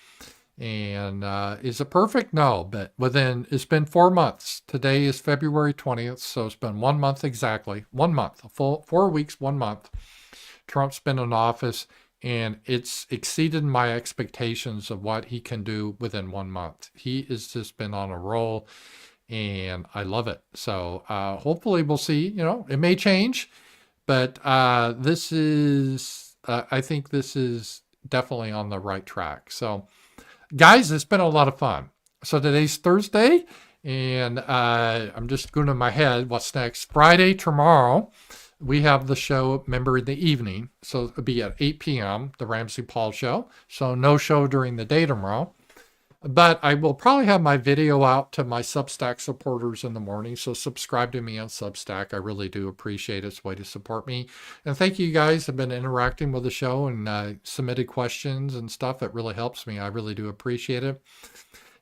And is it perfect? No, but it's been 4 months. Today is February 20th, so it's been 1 month exactly. 1 month, a full 4 weeks, 1 month. Trump's been in office, and it's exceeded my expectations of what he can do within 1 month. He has just been on a roll, and I love it. So hopefully we'll see. It may change, but this is... I think this is definitely on the right track. So, guys, it's been a lot of fun. So today's Thursday, and I'm just going to my head, what's next? Friday, tomorrow, We have the show, remember, in the evening. So it'll be at 8 p.m., the Ramsey Paul Show. So no show during the day tomorrow. But I will probably have my video out to my Substack supporters in the morning. So subscribe to me on Substack. I really do appreciate it. It's a way to support me. And thank you guys have been interacting with the show and submitted questions and stuff. It really helps me. I really do appreciate it.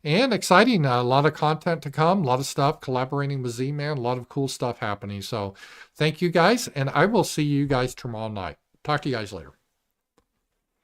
And exciting, a lot of content to come, a lot of stuff, collaborating with Z-Man, a lot of cool stuff happening. So thank you guys, and I will see you guys tomorrow night. Talk to you guys later.